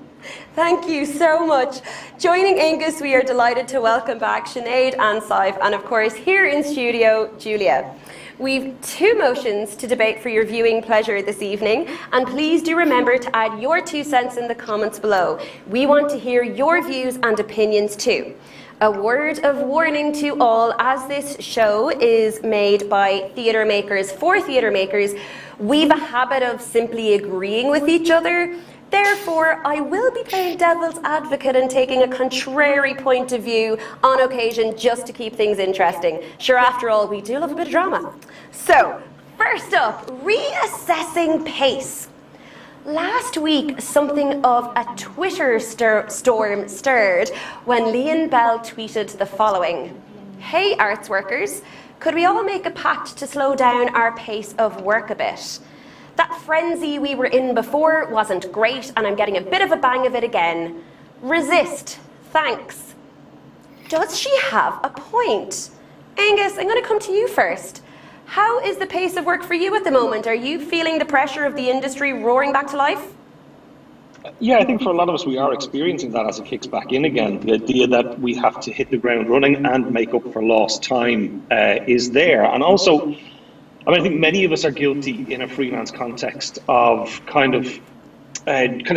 Thank you so much. Joining Angus, we are delighted to welcome back Sinead and Saif, and of course here in studio, Julia. We've 2 motions to debate for your viewing pleasure this evening, and please do remember to add your 2 cents in the comments below. We want to hear your views and opinions too. A word of warning to all, as this show is made by theatre makers for theatre makers, we've a habit of simply agreeing with each other. Therefore, I will be playing devil's advocate and taking a contrary point of view on occasion just to keep things interesting. Sure, after all, we do love a bit of drama. So, first up, reassessing pace. Last week, something of a Twitter storm stirred when Leon Bell tweeted the following. Hey, arts workers, could we all make a pact to slow down our pace of work a bit? That frenzy we were in before wasn't great, and I'm getting a bit of a bang of it again. Resist. Thanks. Does she have a point? Angus, I'm going to come to you first. How is the pace of work for you at the moment? Are you feeling the pressure of the industry roaring back to life? Yeah, I think for a lot of us, we are experiencing that as it kicks back in again. The idea that we have to hit the ground running and make up for lost time is there. And also, I think many of us are guilty in a freelance context of kind of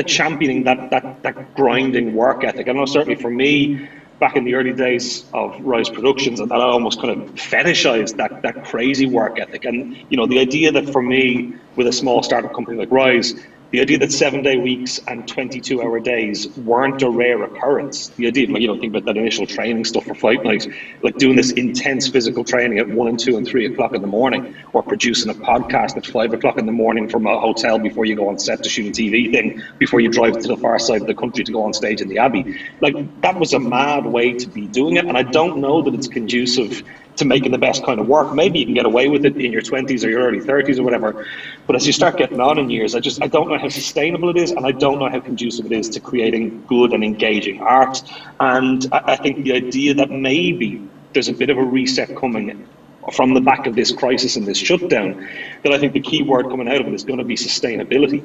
championing that grinding work ethic. I know certainly for me, back in the early days of Rise Productions, and I almost kind of fetishized that crazy work ethic. And the idea that for me, with a small startup company like Rise, the idea that 7-day weeks and 22-hour days weren't a rare occurrence. The idea, think about that initial training stuff for Fight Night, like doing this intense physical training at 1 and 2 and 3 o'clock in the morning, or producing a podcast at 5 o'clock in the morning from a hotel before you go on set to shoot a TV thing, before you drive to the far side of the country to go on stage in the Abbey. Like, that was a mad way to be doing it, and I don't know that it's conducive to making the best kind of work. Maybe you can get away with it in your 20s or your early 30s or whatever, but as you start getting on in years, I don't know how sustainable it is, and I don't know how conducive it is to creating good and engaging art. And I think the idea that maybe there's a bit of a reset coming from the back of this crisis and this shutdown, that I think the key word coming out of it is going to be sustainability,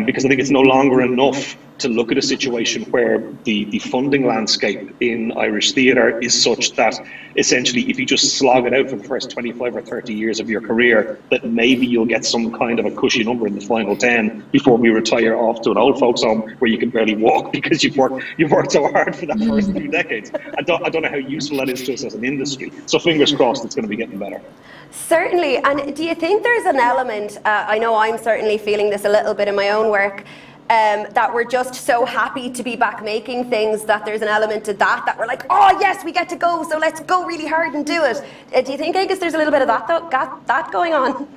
because I think it's no longer enough to look at a situation where the funding landscape in Irish theatre is such that essentially if you just slog it out for the first 25 or 30 years of your career, that maybe you'll get some kind of a cushy number in the final 10 before we retire off to an old folks home where you can barely walk because you've worked so hard for that first 2 decades. I don't know how useful that is to us as an industry. So fingers crossed it's going to be getting better. Certainly. And do you think there's an element, I know I'm certainly feeling this a little bit in my own work, that we're just so happy to be back making things that there's an element to that we're like, oh yes, we get to go, so let's go really hard and do it. Do you think, Angus, there's a little bit of that going on?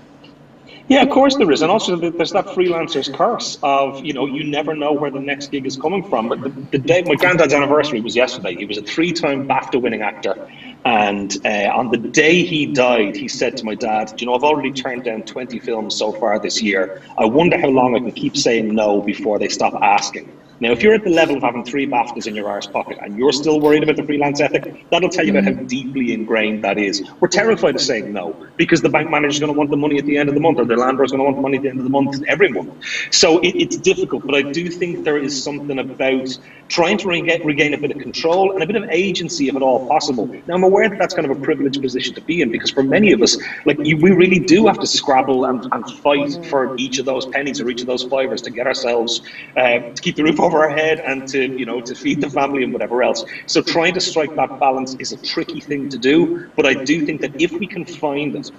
Yeah, of course there is. And also there's that freelancer's curse of, you never know where the next gig is coming from. But the day, my granddad's anniversary was yesterday. He was a 3-time BAFTA winning actor. And on the day he died, he said to my dad, I've already turned down 20 films so far this year. I wonder how long I can keep saying no before they stop asking. Now, if you're at the level of having 3 BAFTAs in your arse pocket and you're still worried about the freelance ethic, that'll tell you about how deeply ingrained that is. We're terrified of saying no because the bank manager's going to want the money at the end of the month, or the landlord's going to want the money at the end of the month every month. So it's difficult, but I do think there is something about trying to regain a bit of control and a bit of agency if at all possible. Now, I'm aware that that's kind of a privileged position to be in, because for many of us, we really do have to scrabble and fight for each of those pennies or each of those fivers to get ourselves, to keep the roof over our head and to feed the family and whatever else. So trying to strike that balance is a tricky thing to do, but I do think that if we can find it,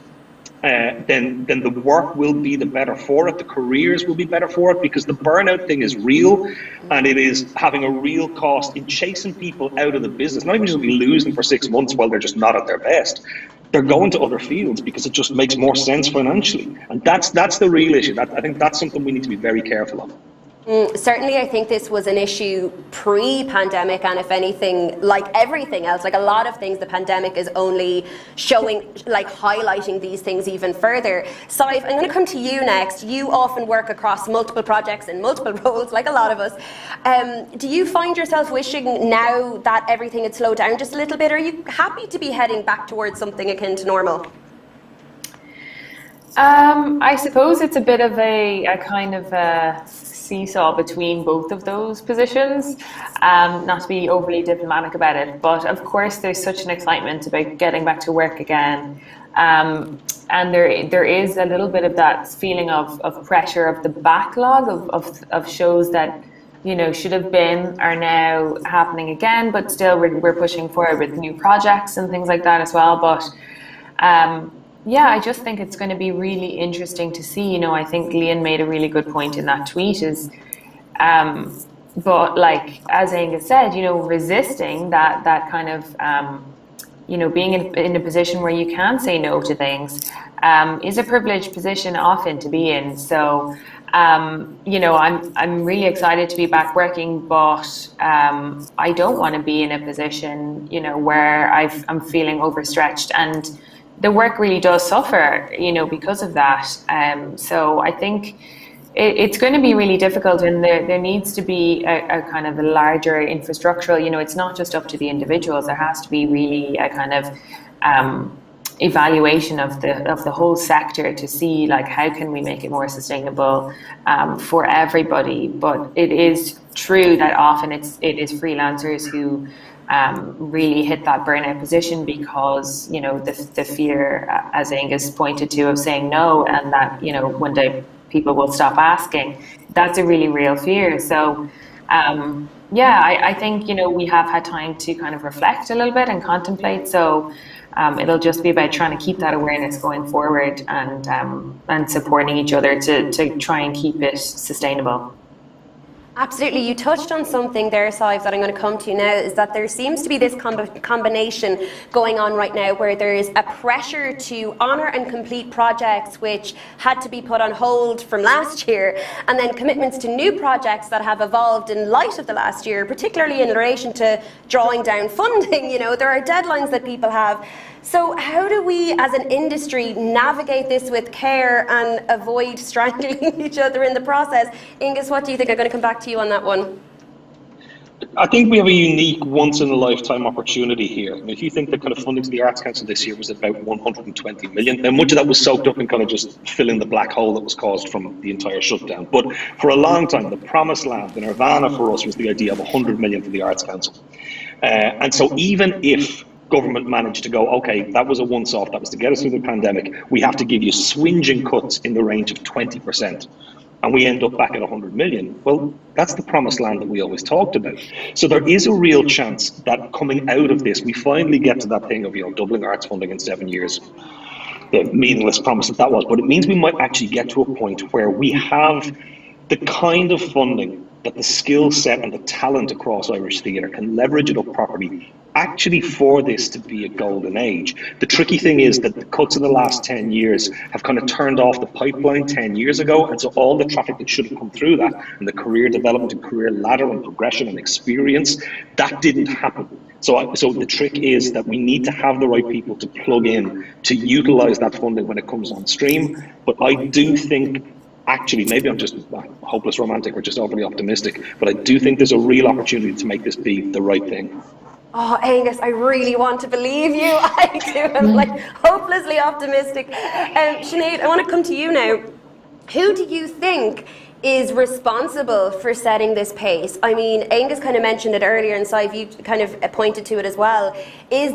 then the work will be the better for it, the careers will be better for it, because the burnout thing is real, and it is having a real cost in chasing people out of the business. Not even just be losing for 6 months while they're just not at their best. They're going to other fields because it just makes more sense financially, and that's the real issue. I think that's something we need to be very careful of. Certainly, I think this was an issue pre-pandemic, and if anything, like everything else, like a lot of things, the pandemic is only showing, highlighting these things even further. Saif, I'm going to come to you next. You often work across multiple projects in multiple roles, like a lot of us. Do you find yourself wishing now that everything had slowed down just a little bit? Or are you happy to be heading back towards something akin to normal? I suppose it's a bit of a kind of a seesaw between both of those positions, not to be overly diplomatic about it, but of course there's such an excitement about getting back to work again, and there is a little bit of that feeling of pressure of the backlog of shows that should have been are now happening again, but still we're pushing forward with new projects and things like that as well. But yeah, I just think it's going to be really interesting to see. I think Liam made a really good point in that tweet is, but as Angus said, resisting that kind of, being in a position where you can say no to things is a privileged position often to be in. So, I'm really excited to be back working, but I don't want to be in a position, where I'm feeling overstretched, and the work really does suffer, because of that. So I think it's going to be really difficult, and there needs to be a kind of a larger infrastructural, it's not just up to the individuals. There has to be really a kind of evaluation of the whole sector to see how can we make it more sustainable for everybody. But it is true that often it is freelancers who really hit that burnout position because the fear, as Angus pointed to, of saying no, and that one day people will stop asking. That's a really real fear. So I think we have had time to kind of reflect a little bit and contemplate. So it'll just be about trying to keep that awareness going forward and supporting each other to try and keep it sustainable. Absolutely. You touched on something there, Saif, that I'm going to come to now, is that there seems to be this combination going on right now where there is a pressure to honour and complete projects which had to be put on hold from last year, and then commitments to new projects that have evolved in light of the last year, particularly in relation to drawing down funding. There are deadlines that people have. So how do we as an industry navigate this with care and avoid strangling each other in the process? Ingus, what do you think? I'm going to come back to you on that one. I think we have a unique once-in-a-lifetime opportunity here. If you think the kind of funding to the Arts Council this year was about 120 million, and much of that was soaked up in kind of just filling the black hole that was caused from the entire shutdown. But for a long time, the promised land, the nirvana for us, was the idea of 100 million for the Arts Council. And so even if government managed to go, okay, that was a once-off, that was to get us through the pandemic, we have to give you swinging cuts in the range of 20%. And we end up back at 100 million. Well, that's the promised land that we always talked about. So there is a real chance that coming out of this, we finally get to that thing of, doubling arts funding in 7 years. The meaningless promise that was. But it means we might actually get to a point where we have the kind of funding that the skill set and the talent across Irish theatre can leverage it up properly, actually for this to be a golden age. The tricky thing is that the cuts in the last 10 years have kind of turned off the pipeline 10 years ago, and so all the traffic that should have come through that, and the career development and career ladder and progression and experience, that didn't happen. So the trick is that we need to have the right people to plug in, to utilise that funding when it comes on stream. But I do think actually, maybe I'm just a hopeless romantic or just overly optimistic, but I do think there's a real opportunity to make this be the right thing. Oh, Angus, I really want to believe you. I do. I'm like hopelessly optimistic. Sinead, I want to come to you now. Who do you think is responsible for setting this pace? I mean, Angus kind of mentioned it earlier, and Sive, you kind of pointed to it as well. Is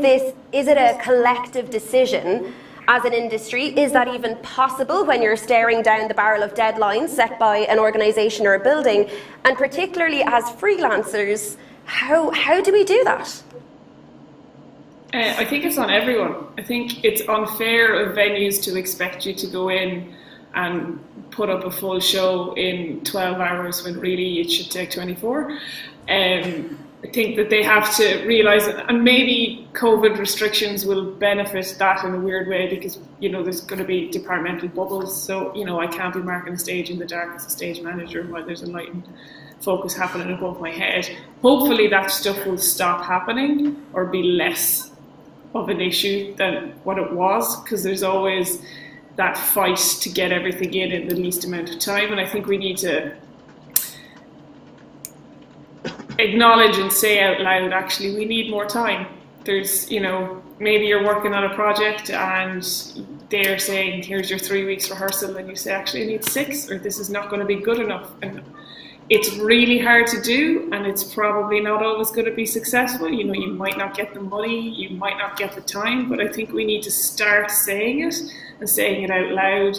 it a collective decision as an industry? Is that even possible when you're staring down the barrel of deadlines set by an organisation or a building? And particularly as freelancers, how do we do that? I think it's on everyone. I think it's unfair of venues to expect you to go in and put up a full show in 12 hours when really it should take 24. I think that they have to realise, and maybe COVID restrictions will benefit that in a weird way, because there's going to be departmental bubbles. So I can't be marking a stage in the dark as a stage manager while there's a light and focus happening above my head. Hopefully that stuff will stop happening or be less of an issue than what it was, because there's always that fight to get everything in the least amount of time. And I think we need to acknowledge and say out loud, actually, we need more time. There's, maybe you're working on a project and they're saying, here's your 3 weeks rehearsal, and you say, actually, I need 6, or this is not going to be good enough. And it's really hard to do, and it's probably not always going to be successful. You might not get the money, you might not get the time, but I think we need to start saying it and saying it out loud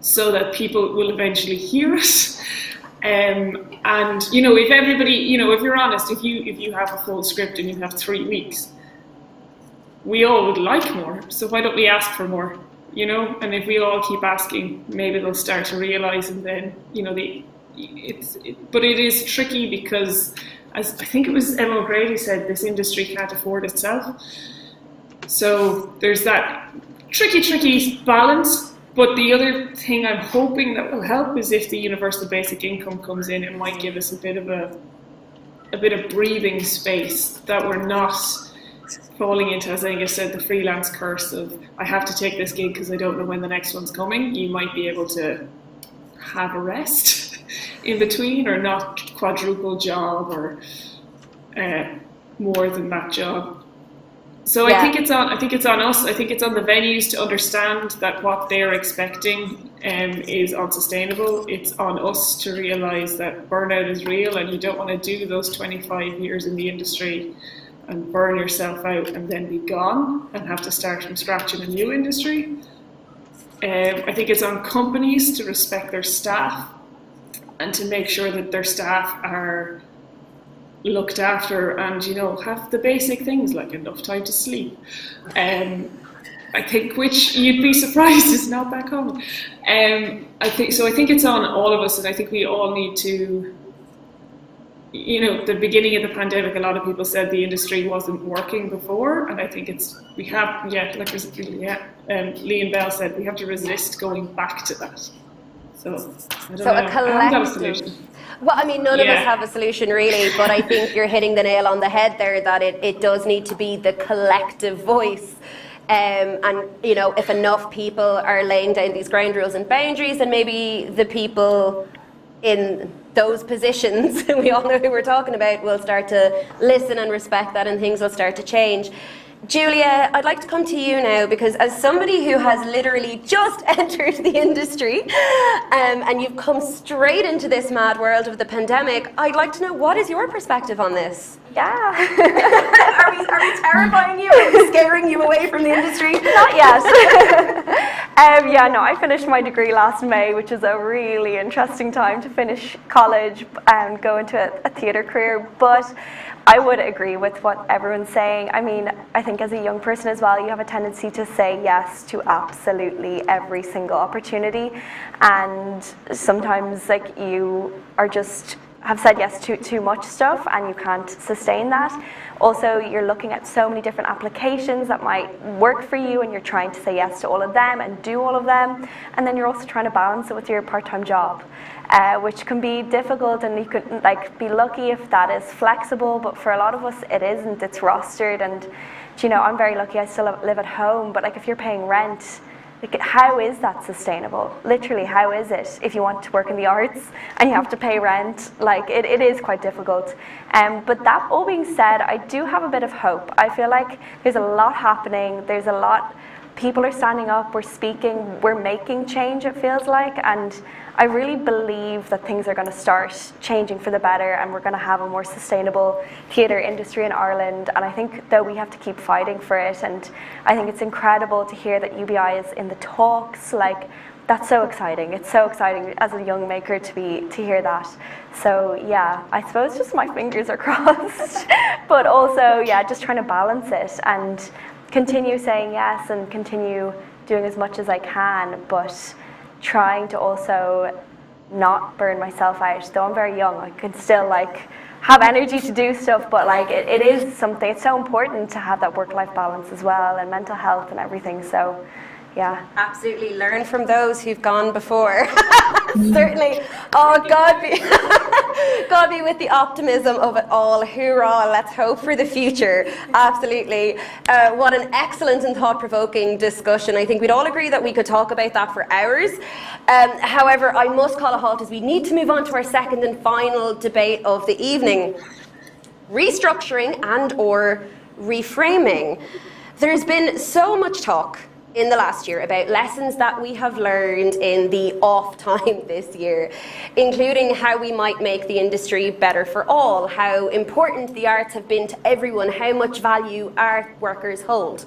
so that people will eventually hear it. And if everybody, if you're honest, if you have a full script and you have 3 weeks, we all would like more. So why don't we ask for more? And if we all keep asking, maybe they'll start to realise, and then but it is tricky because, as I think it was Emma O'Grady said, this industry can't afford itself. So there's that tricky balance. But the other thing I'm hoping that will help is if the universal basic income comes in, it might give us a bit of breathing space, that we're not falling into, as Angus said, the freelance curse of, I have to take this gig because I don't know when the next one's coming. You might be able to have a rest in between, or not quadruple job, or more than that job. So yeah. I think it's on us. I think it's on the venues to understand that what they're expecting is unsustainable. It's on us to realise that burnout is real, and you don't want to do those 25 years in the industry and burn yourself out and then be gone and have to start from scratch in a new industry. I think it's on companies to respect their staff and to make sure that their staff are looked after and have the basic things like enough time to sleep. I think, which you'd be surprised is not that common. I think it's on all of us, and I think we all need to. The beginning of the pandemic, a lot of people said the industry wasn't working before, and I think Liam Bell said we have to resist going back to that. So I don't know. A collective. I haven't got a solution. Well, I mean, none of us have a solution really, but I think you're hitting the nail on the head there, that it does need to be the collective voice. And if enough people are laying down these ground rules and boundaries, then maybe the people in those positions, we all know who we're talking about, will start to listen and respect that, and things will start to change. Julia, I'd like to come to you now, because as somebody who has literally just entered the industry and you've come straight into this mad world of the pandemic, I'd like to know, what is your perspective on this? Yeah. Are we terrifying you? Are we scaring you away from the industry? Not yet. I finished my degree last May, which is a really interesting time to finish college and go into a theatre career. But I would agree with what everyone's saying. I mean, I think as a young person as well, you have a tendency to say yes to absolutely every single opportunity. And sometimes you are just have said yes to too much stuff and you can't sustain that. Also, you're looking at so many different applications that might work for you, and you're trying to say yes to all of them and do all of them. And then you're also trying to balance it with your part-time job, which can be difficult, and you could be lucky if that is flexible, but for a lot of us it isn't. It's rostered, and I'm very lucky I still live at home, but if you're paying rent, Like, how is that sustainable? Literally, how is it if you want to work in the arts and you have to pay rent? Like, it is quite difficult. But that all being said, I do have a bit of hope. I feel like there's a lot happening. There's a lot, people are standing up, we're speaking, we're making change, it feels like. And I really believe that things are going to start changing for the better, and we're going to have a more sustainable theatre industry in Ireland. And I think that we have to keep fighting for it. And I think it's incredible to hear that UBI is in the talks. Like, that's so exciting. It's so exciting as a young maker to hear that. So yeah, I suppose just my fingers are crossed, but also yeah, just trying to balance it and continue saying yes and continue doing as much as I can, but trying to also not burn myself out. Though I'm very young, I can still like have energy to do stuff, but like it is something, it's so important to have that work-life balance as well, and mental health and everything. So yeah, absolutely learn from those who've gone before. Certainly. Oh, God be with the optimism of it all. Hoorah, let's hope for the future. Absolutely. What an excellent and thought-provoking discussion. I think we'd all agree that we could talk about that for hours. However, I must call a halt as we need to move on to our second and final debate of the evening. Restructuring and or reframing. There's been so much talk in the last year about lessons that we have learned in the off time this year, including how we might make the industry better for all, how important the arts have been to everyone, how much value art workers hold.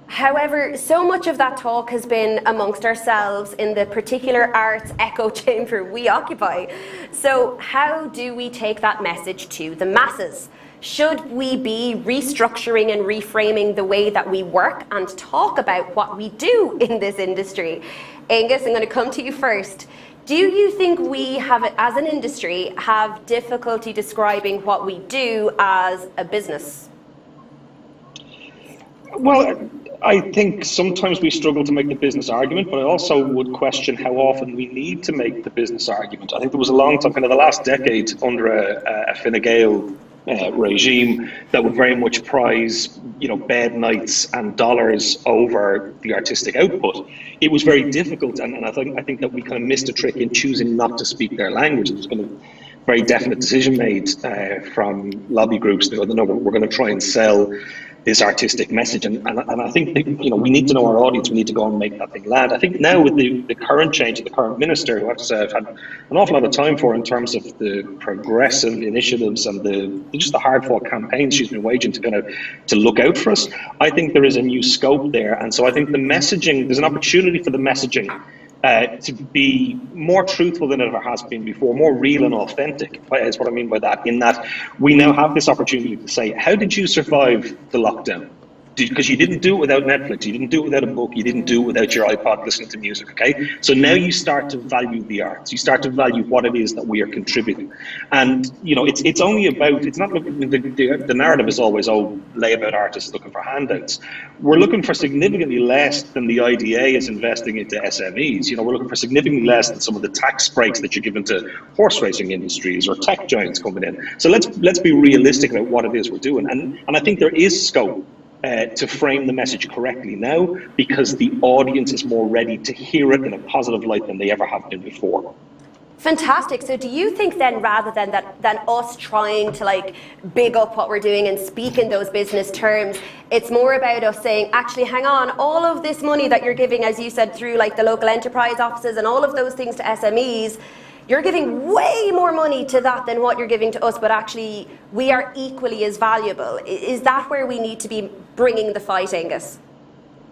However, so much of that talk has been amongst ourselves in the particular arts echo chamber we occupy. So how do we take that message to the masses? Should we be restructuring and reframing the way that we work and talk about what we do in this industry? Angus, I'm going to come to you first. Do you think we have, as an industry, have difficulty describing what we do as a business? Well, I think sometimes we struggle to make the business argument, but I also would question how often we need to make the business argument. I think there was a long time, kind of the last decade, under a Fine Gael regime that would very much prize, bed nights and dollars over the artistic output. It was very difficult, and I think that we kind of missed a trick in choosing not to speak their language. There's been a very definite decision made from lobby groups that no, we're going to try and sell this artistic message, and I think that, we need to know our audience. We need to go and make that thing land. I think now with the current change of the current minister, who I have to say I've had an awful lot of time for in terms of the progressive initiatives and the hard-fought campaigns she's been waging to look out for us. I think there is a new scope there, and so I think the messaging, there's an opportunity for the messaging to be more truthful than it ever has been before, more real and authentic, is what I mean by that, in that we now have this opportunity to say, how did you survive the lockdown? Because you didn't do it without Netflix, you didn't do it without a book, you didn't do it without your iPod listening to music, okay? So now you start to value the arts, you start to value what it is that we are contributing. And, it's only about, it's not looking, the narrative is always, layabout artists looking for handouts. We're looking for significantly less than the IDA is investing into SMEs. We're looking for significantly less than some of the tax breaks that you're giving to horse racing industries or tech giants coming in. So let's be realistic about what it is we're doing. And I think there is scope to frame the message correctly now, because the audience is more ready to hear it in a positive light than they ever have been before. Fantastic. So do you think then, rather than us trying to big up what we're doing and speak in those business terms, it's more about us saying, actually, hang on, all of this money that you're giving, as you said, through the local enterprise offices and all of those things to SMEs, you're giving way more money to that than what you're giving to us, but actually we are equally as valuable. Is that where we need to be bringing the fight, Angus?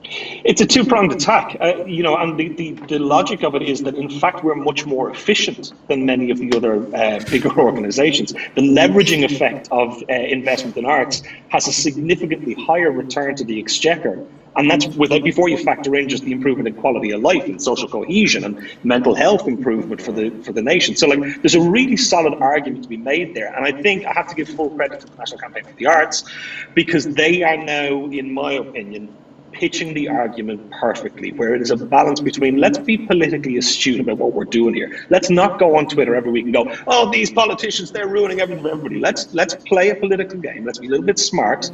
It's a two-pronged attack, and the logic of it is that, in fact, we're much more efficient than many of the other bigger organisations. The leveraging effect of investment in arts has a significantly higher return to the exchequer. And that's before you factor in just the improvement in quality of life and social cohesion and mental health improvement for the nation. So there's a really solid argument to be made there. And I think I have to give full credit to the National Campaign for the Arts, because they are now, in my opinion, pitching the argument perfectly, where it is a balance between, let's be politically astute about what we're doing here. Let's not go on Twitter every week and go, these politicians, they're ruining everything for everybody. Let's play a political game. Let's be a little bit smart.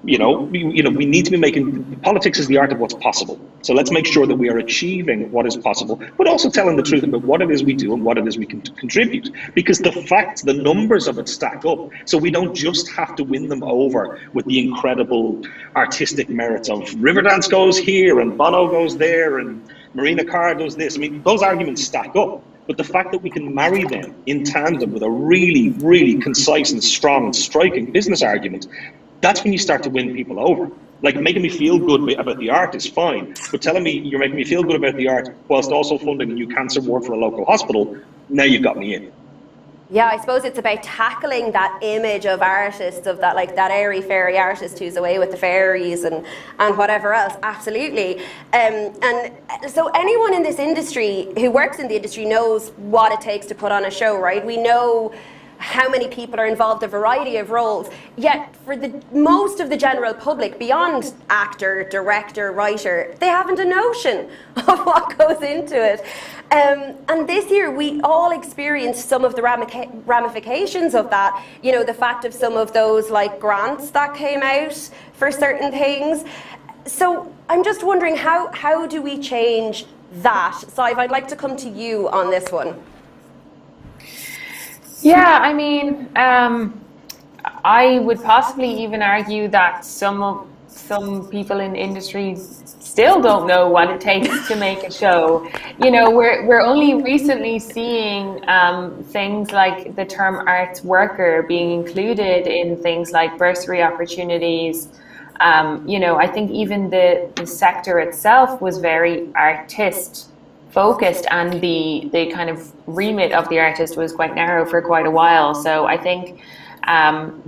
we need to be making, politics is the art of what's possible. So let's make sure that we are achieving what is possible, but also telling the truth about what it is we do and what it is we can contribute. Because the numbers of it stack up. So we don't just have to win them over with the incredible artistic merits of Riverdance goes here and Bono goes there and Marina Carr does this. I mean, those arguments stack up. But the fact that we can marry them in tandem with a really, really concise and strong and striking business argument, that's when you start to win people over. Like, making me feel good about the art is fine, but telling me you're making me feel good about the art whilst also funding a new cancer ward for a local hospital, now you've got me in. Yeah, I suppose it's about tackling that image of artists, of that, like, that airy fairy artist who's away with the fairies and whatever else. Absolutely. And so anyone in this industry who works in the industry knows what it takes to put on a show, right? We know how many people are involved, a variety of roles. Yet for the most of the general public, beyond actor, director, writer, they haven't a notion of what goes into it. And this year we all experienced some of the ramifications of that. You know, the fact of some of those like grants that came out for certain things. So I'm just wondering, how do we change that? Sive, I'd like to come to you on this one. Yeah, I mean, I would possibly even argue that some people in the industry still don't know what it takes to make a show. You know, we're only recently seeing things like the term arts worker being included in things like bursary opportunities. You know, I think even the sector itself was very artist focused, and the kind of remit of the artist was quite narrow for quite a while. So I think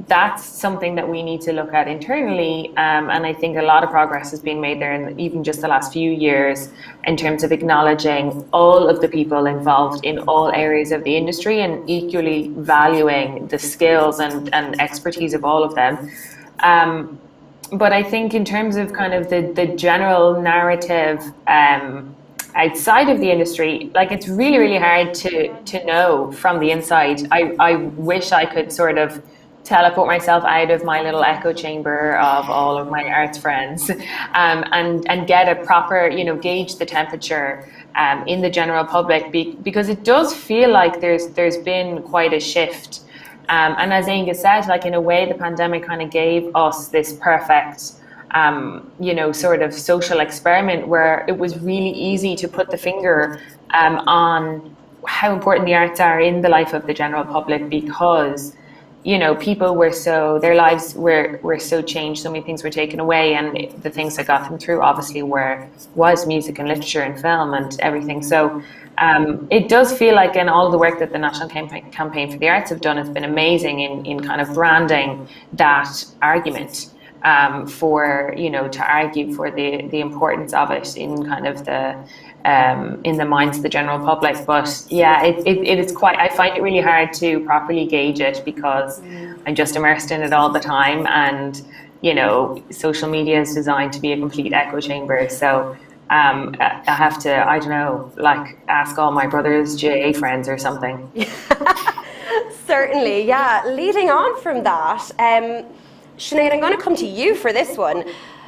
that's something that we need to look at internally, and I think a lot of progress has been made there in even just the last few years in terms of acknowledging all of the people involved in all areas of the industry and equally valuing the skills and expertise of all of them. But I think in terms of kind of the general narrative outside of the industry, like, it's really, really hard to know from the inside. I wish I could sort of teleport myself out of my little echo chamber of all of my arts friends and get a proper, you know, gauge the temperature in the general public, because it does feel like there's been quite a shift. And as Inga said, like, in a way, the pandemic kind of gave us this perfect you know, sort of social experiment where it was really easy to put the finger on how important the arts are in the life of the general public, because, you know, people were their lives were so changed, so many things were taken away, and the things that got them through obviously was music and literature and film and everything. So it does feel like, and all the work that the National Campaign for the Arts have done has been amazing in kind of branding that argument. For, you know, to argue for the importance of it in kind of in the minds of the general public. But yeah, it is quite, I find it really hard to properly gauge it, because I'm just immersed in it all the time, and, you know, social media is designed to be a complete echo chamber. So I have to, I don't know, like, ask all my brother's GA friends or something. Certainly, yeah. Leading on from that, Sinead, I'm going to come to you for this one.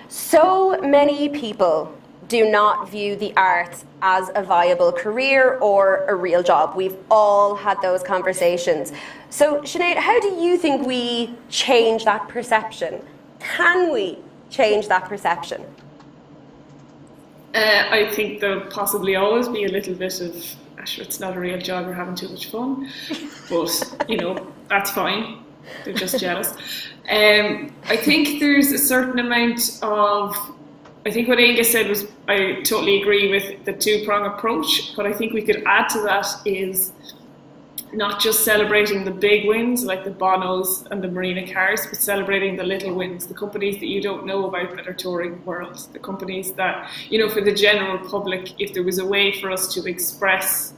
So many people do not view the arts as a viable career or a real job. We've all had those conversations. So, Sinead, how do you think we change that perception? Can we change that perception? I think there'll possibly always be a little bit of, sure, it's not a real job, you're having too much fun. But, you know, that's fine. They're just jealous. I think there's a certain amount of, I think what Inga said was, I totally agree with the two-prong approach. What I think we could add to that is not just celebrating the big wins like the Bonos and the Marina Carrs, but celebrating the little wins, the companies that you don't know about that are touring the world, the companies that, you know, for the general public, if there was a way for us to express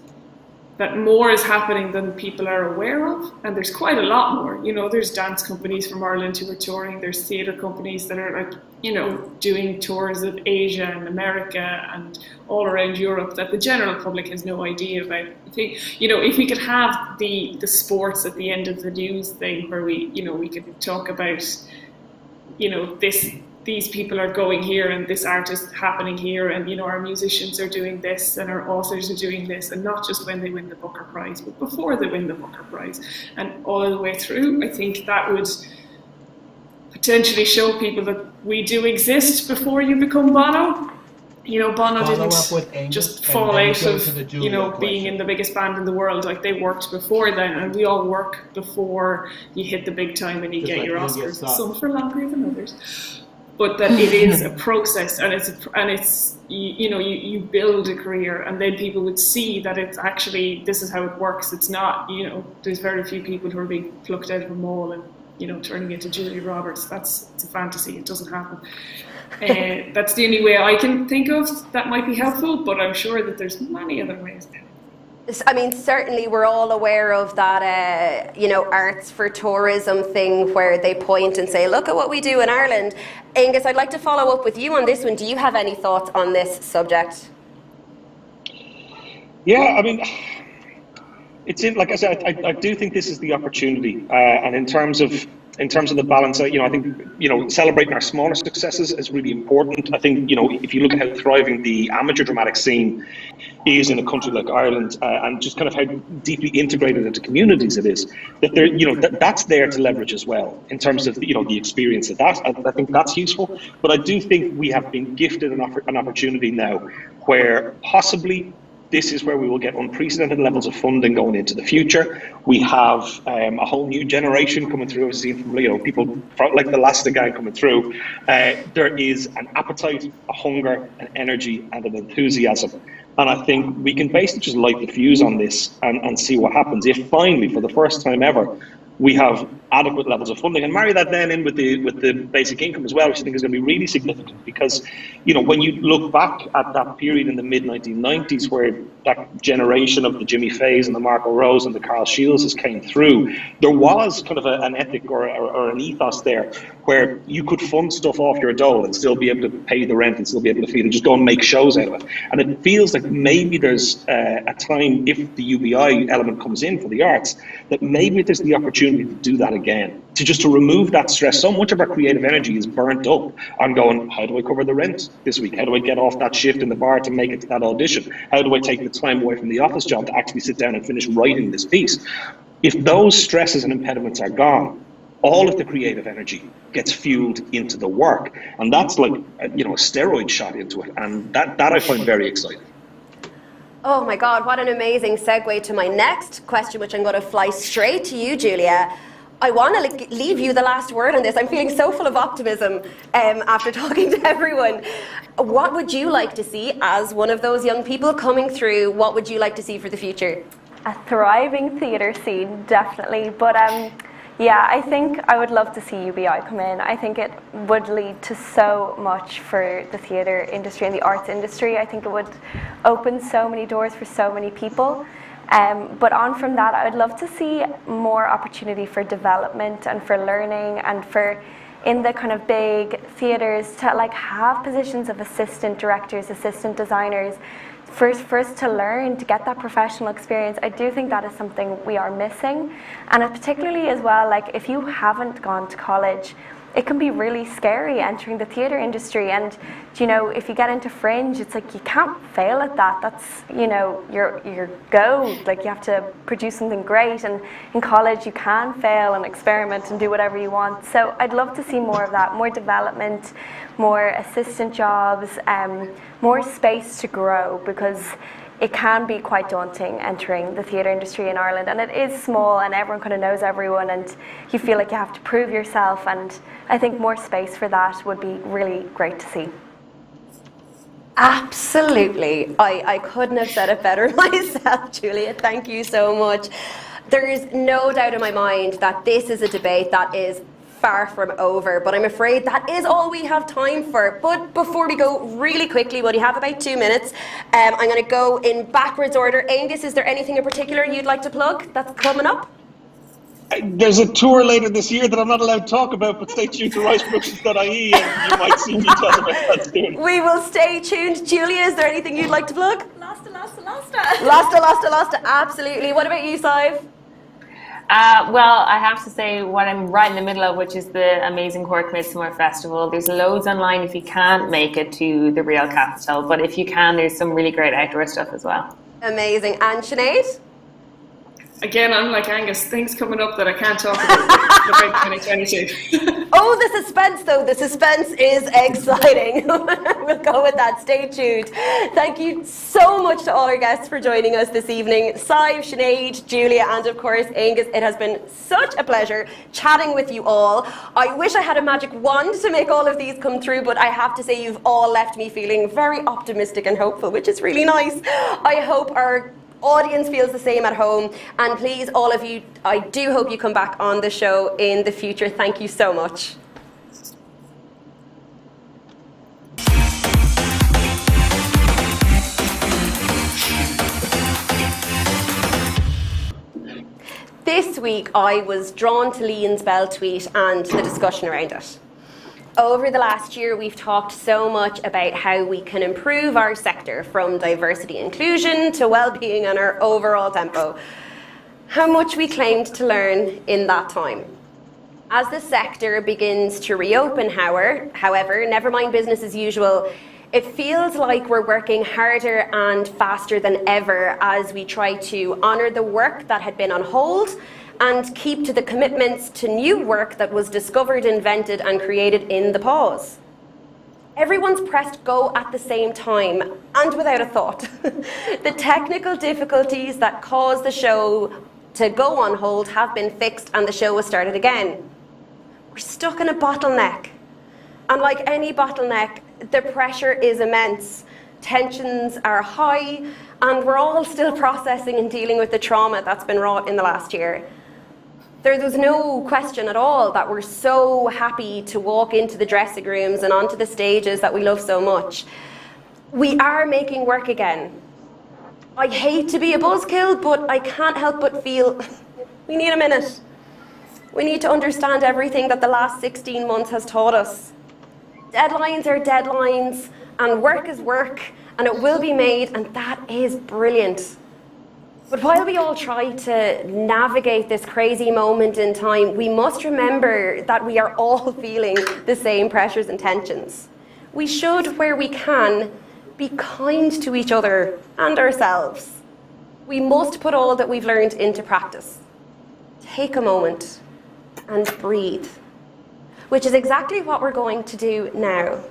that more is happening than people are aware of, and there's quite a lot more. You know, there's dance companies from Ireland who are touring, there's theatre companies that are, like, you know, doing tours of Asia and America and all around Europe that the general public has no idea about. I think, you know, if we could have the sports at the end of the news thing where we, you know, we could talk about, these people are going here and this art is happening here, and our musicians are doing this and our authors are doing this, and not just when they win the Booker Prize, but before they win the Booker Prize and all the way through. I think that would potentially show people that we do exist before you become Bono. Bono didn't just fall out of, being in the biggest band in the world. Like, they worked before then, and we all work before you hit the big time and you get your Oscars. Some for longer than others. But that it is a process, and it's you build a career, and then people would see that it's actually, this is how it works. It's not, there's very few people who are being plucked out of a mall and turning into Julia Roberts. It's a fantasy. It doesn't happen. That's the only way I can think of that might be helpful, but I'm sure that there's many other ways. I mean, certainly we're all aware of that, arts for tourism thing where they point and say, look at what we do in Ireland. Angus, I'd like to follow up with you on this one. Do you have any thoughts on this subject? Yeah, I mean, like I said, I do think this is the opportunity, and in terms of the balance, I think celebrating our smaller successes is really important. I think if you look at how thriving the amateur dramatic scene is in a country like Ireland, and just kind of how deeply integrated into communities it is, that there that's there to leverage as well in terms of the experience of that. I think that's useful, but I do think we have been gifted an opportunity now where possibly this is where we will get unprecedented levels of funding going into the future. We have a whole new generation coming through. I've seen from people like the Lasta gang coming through. There is an appetite, a hunger, an energy, and an enthusiasm. And I think we can basically just light the fuse on this and see what happens if finally, for the first time ever, we have adequate levels of funding, and marry that then in with the basic income as well, which I think is going to be really significant, because when you look back at that period in the mid-1990s where that generation of the Jimmy Fays and the Marco Rose and the Carl Shields came through, there was kind of an ethic or an ethos there where you could fund stuff off your dole and still be able to pay the rent and still be able to feed and just go and make shows out of it. And it feels like maybe there's a time, if the UBI element comes in for the arts, that maybe there's the opportunity to do that again, to remove that stress. So much of our creative energy is burnt up on going, how do I cover the rent this week? How do I get off that shift in the bar to make it to that audition? How do I take the time away from the office job to actually sit down and finish writing this piece? If those stresses and impediments are gone, all of the creative energy gets fueled into the work, and that's like a steroid shot into it, and that I find very exciting. Oh my God, what an amazing segue to my next question, which I'm going to fly straight to you, Julia. I want to leave you the last word on this. I'm feeling so full of optimism after talking to everyone. What would you like to see as one of those young people coming through? What would you like to see for the future? A thriving theatre scene, definitely. But yeah, I think I would love to see UBI come in. I think it would lead to so much for the theatre industry and the arts industry. I think it would open so many doors for so many people. But on from that, I would love to see more opportunity for development and for learning, and for in the kind of big theatres to have positions of assistant directors, assistant designers, first to learn, to get that professional experience. I do think that is something we are missing. And particularly as well, if you haven't gone to college, it can be really scary entering the theatre industry. And if you get into Fringe, it's you can't fail at that. That's your go. You have to produce something great. And in college, you can fail and experiment and do whatever you want. So I'd love to see more of that, more development, more assistant jobs, more space to grow, because it can be quite daunting entering the theatre industry in Ireland, and it is small and everyone kind of knows everyone, and you feel like you have to prove yourself, and I think more space for that would be really great to see. Absolutely. I couldn't have said it better myself, Julia. Thank you so much. There is no doubt in my mind that this is a debate that is far from over, but I'm afraid that is all we have time for. But before we go, really quickly, we only have about 2 minutes. I'm going to go in backwards order. Angus, is there anything in particular you'd like to plug that's coming up? There's a tour later this year that I'm not allowed to talk about, but stay tuned to riseproductions.ie and you might see details about that soon. We will stay tuned. Julia, is there anything you'd like to plug? Lasta. Lasta, absolutely. What about you, Sive? Well, I have to say what I'm right in the middle of, which is the amazing Cork Midsummer Festival. There's loads online if you can't make it to the real capital, but if you can, there's some really great outdoor stuff as well. Amazing. And Sinead? Again, I'm like Angus, things coming up that I can't talk about 2022. Oh, the suspense though. The suspense is exciting. We'll go with that. Stay tuned. Thank you so much to all our guests for joining us this evening. Sive, Sinead, Julia, and of course Angus. It has been such a pleasure chatting with you all. I wish I had a magic wand to make all of these come true, but I have to say you've all left me feeling very optimistic and hopeful, which is really nice. I hope our audience feels the same at home, and please, all of you, I do hope you come back on the show in the future. Thank you so much. This week I was drawn to Lian's Bell tweet and the discussion around it. Over the last year, we've talked so much about how we can improve our sector, from diversity inclusion to well-being and our overall tempo. How much we claimed to learn in that time. As the sector begins to reopen, however, never mind business as usual, it feels like we're working harder and faster than ever as we try to honour the work that had been on hold and keep to the commitments to new work that was discovered, invented and created in the pause. Everyone's pressed go at the same time and without a thought. The technical difficulties that caused the show to go on hold have been fixed and the show was started again. We're stuck in a bottleneck. And like any bottleneck, the pressure is immense. Tensions are high and we're all still processing and dealing with the trauma that's been wrought in the last year. There's no question at all that we're so happy to walk into the dressing rooms and onto the stages that we love so much. We are making work again. I hate to be a buzzkill, but I can't help but feel we need a minute. We need to understand everything that the last 16 months has taught us. Deadlines are deadlines, and work is work, and it will be made, and that is brilliant. But while we all try to navigate this crazy moment in time, we must remember that we are all feeling the same pressures and tensions. We should, where we can, be kind to each other and ourselves. We must put all that we've learned into practice. Take a moment and breathe, which is exactly what we're going to do now.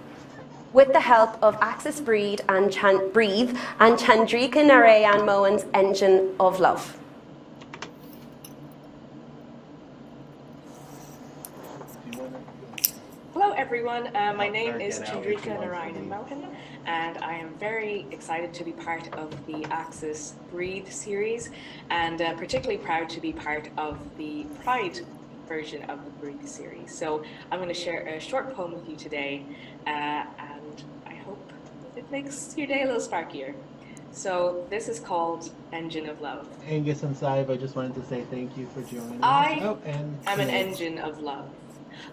With the help of Access Breathe and Chandrika Narayan Mohan's Engine of Love. Hello everyone, my name is Chandrika Narayan Mohan and I am very excited to be part of the Access Breathe series and particularly proud to be part of the Pride version of the Breathe series. So I'm going to share a short poem with you today and I hope it makes your day a little sparkier. So this is called Engine of Love. Angus and Sive, I just wanted to say thank you for joining us. I am an engine of love.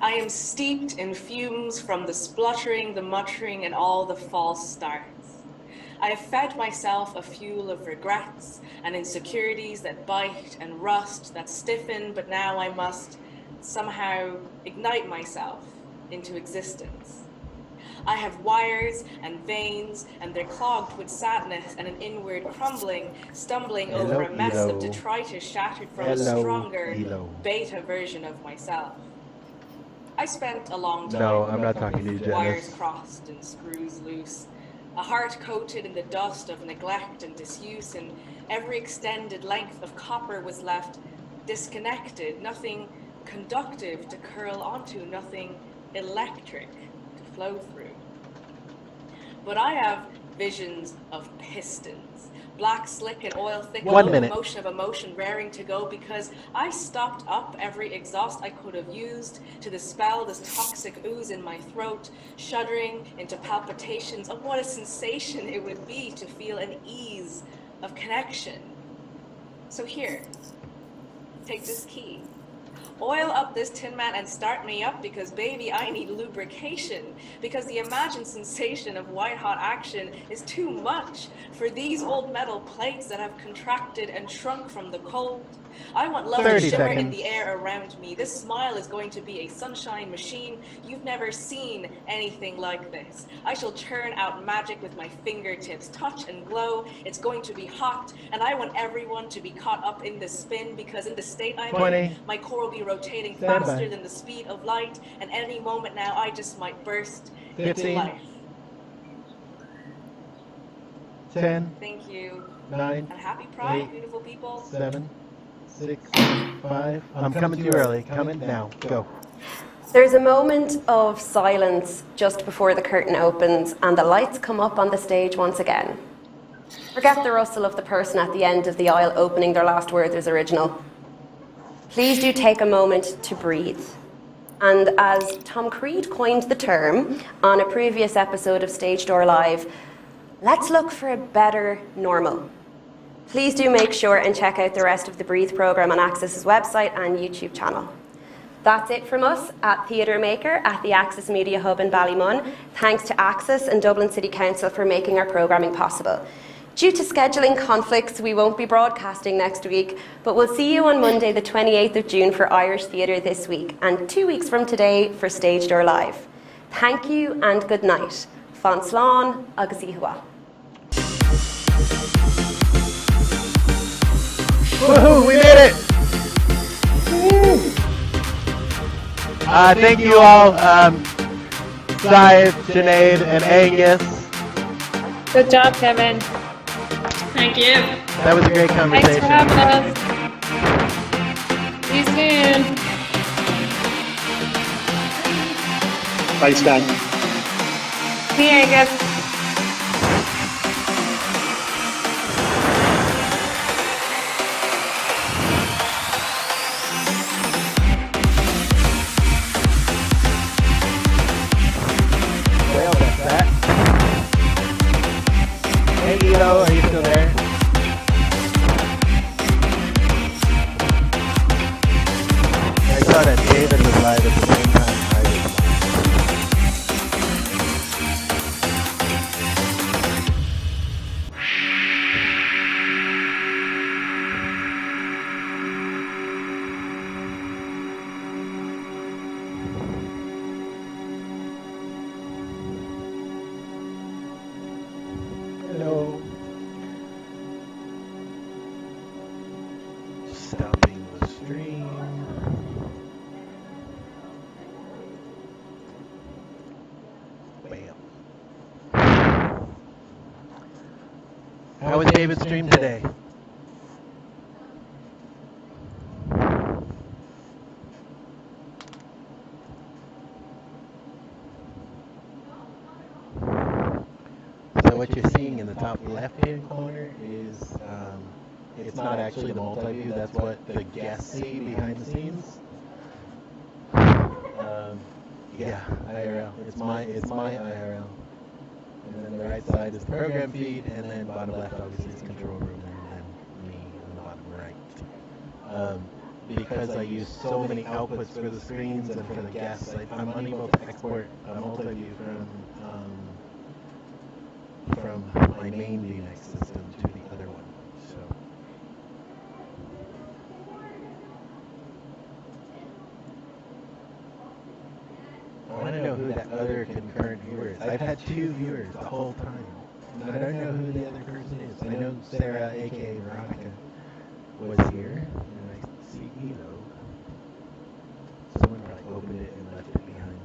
I am steeped in fumes from the spluttering, the muttering, and all the false starts. I have fed myself a fuel of regrets and insecurities that bite and rust, that stiffen, but now I must somehow ignite myself into existence. I have wires and veins, and they're clogged with sadness and an inward crumbling, stumbling over a mess of detritus shattered from a stronger beta version of myself. I spent a long time with wires crossed and screws loose, a heart coated in the dust of neglect and disuse, and every extended length of copper was left disconnected, nothing conductive to curl onto, nothing electric to flow through. But I have visions of pistons, black, slick, and oil thick, with the motion of emotion raring to go, because I stopped up every exhaust I could have used to dispel this toxic ooze in my throat, shuddering into palpitations of what a sensation it would be to feel an ease of connection. So here, take this key. Oil up this Tin Man and start me up, because baby, I need lubrication, because the imagined sensation of white hot action is too much for these old metal plates that have contracted and shrunk from the cold, I want love 30 to shimmer in seconds. the air around me. This smile is going to be a sunshine machine. You've never seen anything like this. I shall churn out magic with my fingertips, touch and glow. It's going to be hot, and I want everyone to be caught up in this spin, because in the state I'm 20. in, my core will be rotating Stand faster by. than the speed of light, and any moment now I just might burst into 15. life. 10. Thank you. 9. And happy Pride, 8, beautiful people. 7, 6, 5. I'm coming to you early. Coming now. Go. There's a moment of silence just before the curtain opens and the lights come up on the stage once again. Forget the rustle of the person at the end of the aisle opening their last words as original. Please do take a moment to breathe. And as Tom Creed coined the term on a previous episode of Stage Door Live, let's look for a better normal. Please do make sure and check out the rest of the Breathe programme on Access's website and YouTube channel. That's it from us at TheatreMaker at the Access Media Hub in Ballymun. Thanks to Access and Dublin City Council for making our programming possible. Due to scheduling conflicts, we won't be broadcasting next week, but we'll see you on Monday the 28th of June for Irish Theatre This Week, and 2 weeks from today for Stage Door Live. Thank you and good night. Fan slán agus ihuwa. Woohoo, we made it! Thank you all, Sive, Sinead, and Angus. Good job, Kevin. Thank you. That was a great conversation. Thanks for having us. See you soon. Thanks, Dan. See you, Angus. Well, that's that. Hey, Elo, are you still there? I saw that David was live at the same time I was live. Hello. Stopping the stream. Bam. How was David's stream today? So what you're seeing in the top left-hand corner is, it's not actually the multi-view, that's what the guests see behind the scenes. Yeah, IRL, it's my IRL. And then the right side is the program feed, and then bottom left obviously is control room, and then me on the bottom right. Because I use so many outputs for the screens and for the guests, I'm unable to export a multi-view from my main VMix system to the other one. So I want to know who that other concurrent viewer is. I've had 2 viewers the whole time, and I don't know who the other person is. I know Sarah, aka Veronica, was here, and I see Elo. Someone probably opened it and left it behind.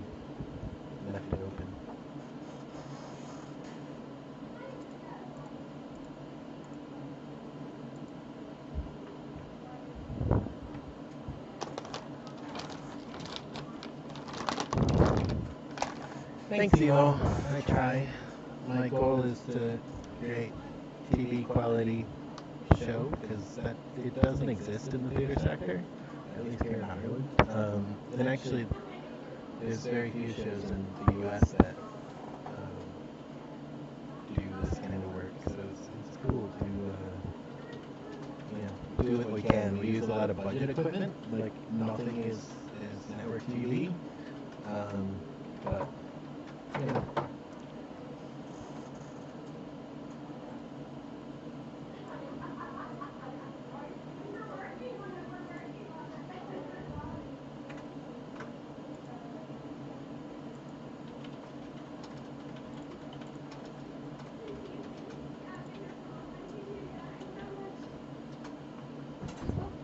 Left it open. Thanks, Elo. I try. My goal is to create TV quality show, because it doesn't exist in the theater sector, at least here in Ireland. And actually, there's very few shows in the U.S. that do this kind of work. So it's cool to do what we can. We use a lot of budget equipment. Like nothing is network TV, but. Yeah.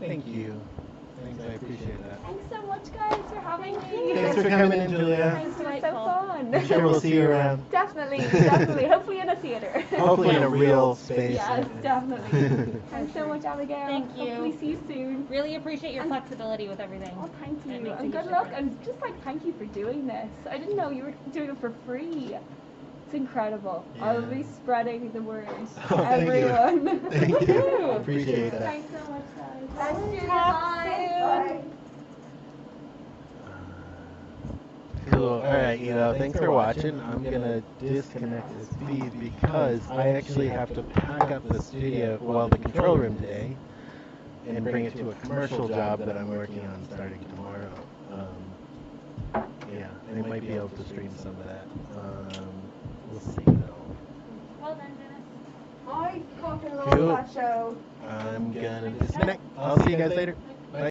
Thank you. Thanks, I appreciate that. Thanks so much, guys, for having me. Thanks for coming in, Julia. Thanks, it was so fun. I'm sure we'll see you around. Definitely, definitely. Hopefully in a theatre. Hopefully in a real space. Yes, definitely. Thanks so much, Abigail. Thank you. Hopefully see you soon. Really appreciate your flexibility with everything. Oh, thank It you. makes a And huge good luck. difference. And just like, thank you for doing this. I didn't know you were doing it for free. It's incredible. Yeah. I'll be spreading the word to Thank you. everyone. Thank you. Appreciate that. Thanks so much, guys. Thanks, Bye. Cool. Alright, thanks for watching. I'm gonna disconnect this feed because I actually have to pack up the studio, the control room today, and bring it to a commercial job that I'm working on starting tomorrow. Yeah, I might be able to stream some of that. We'll see though. Well done, Dennis. I fucking love Cool. that show. I'm gonna disconnect. I'll see you guys later.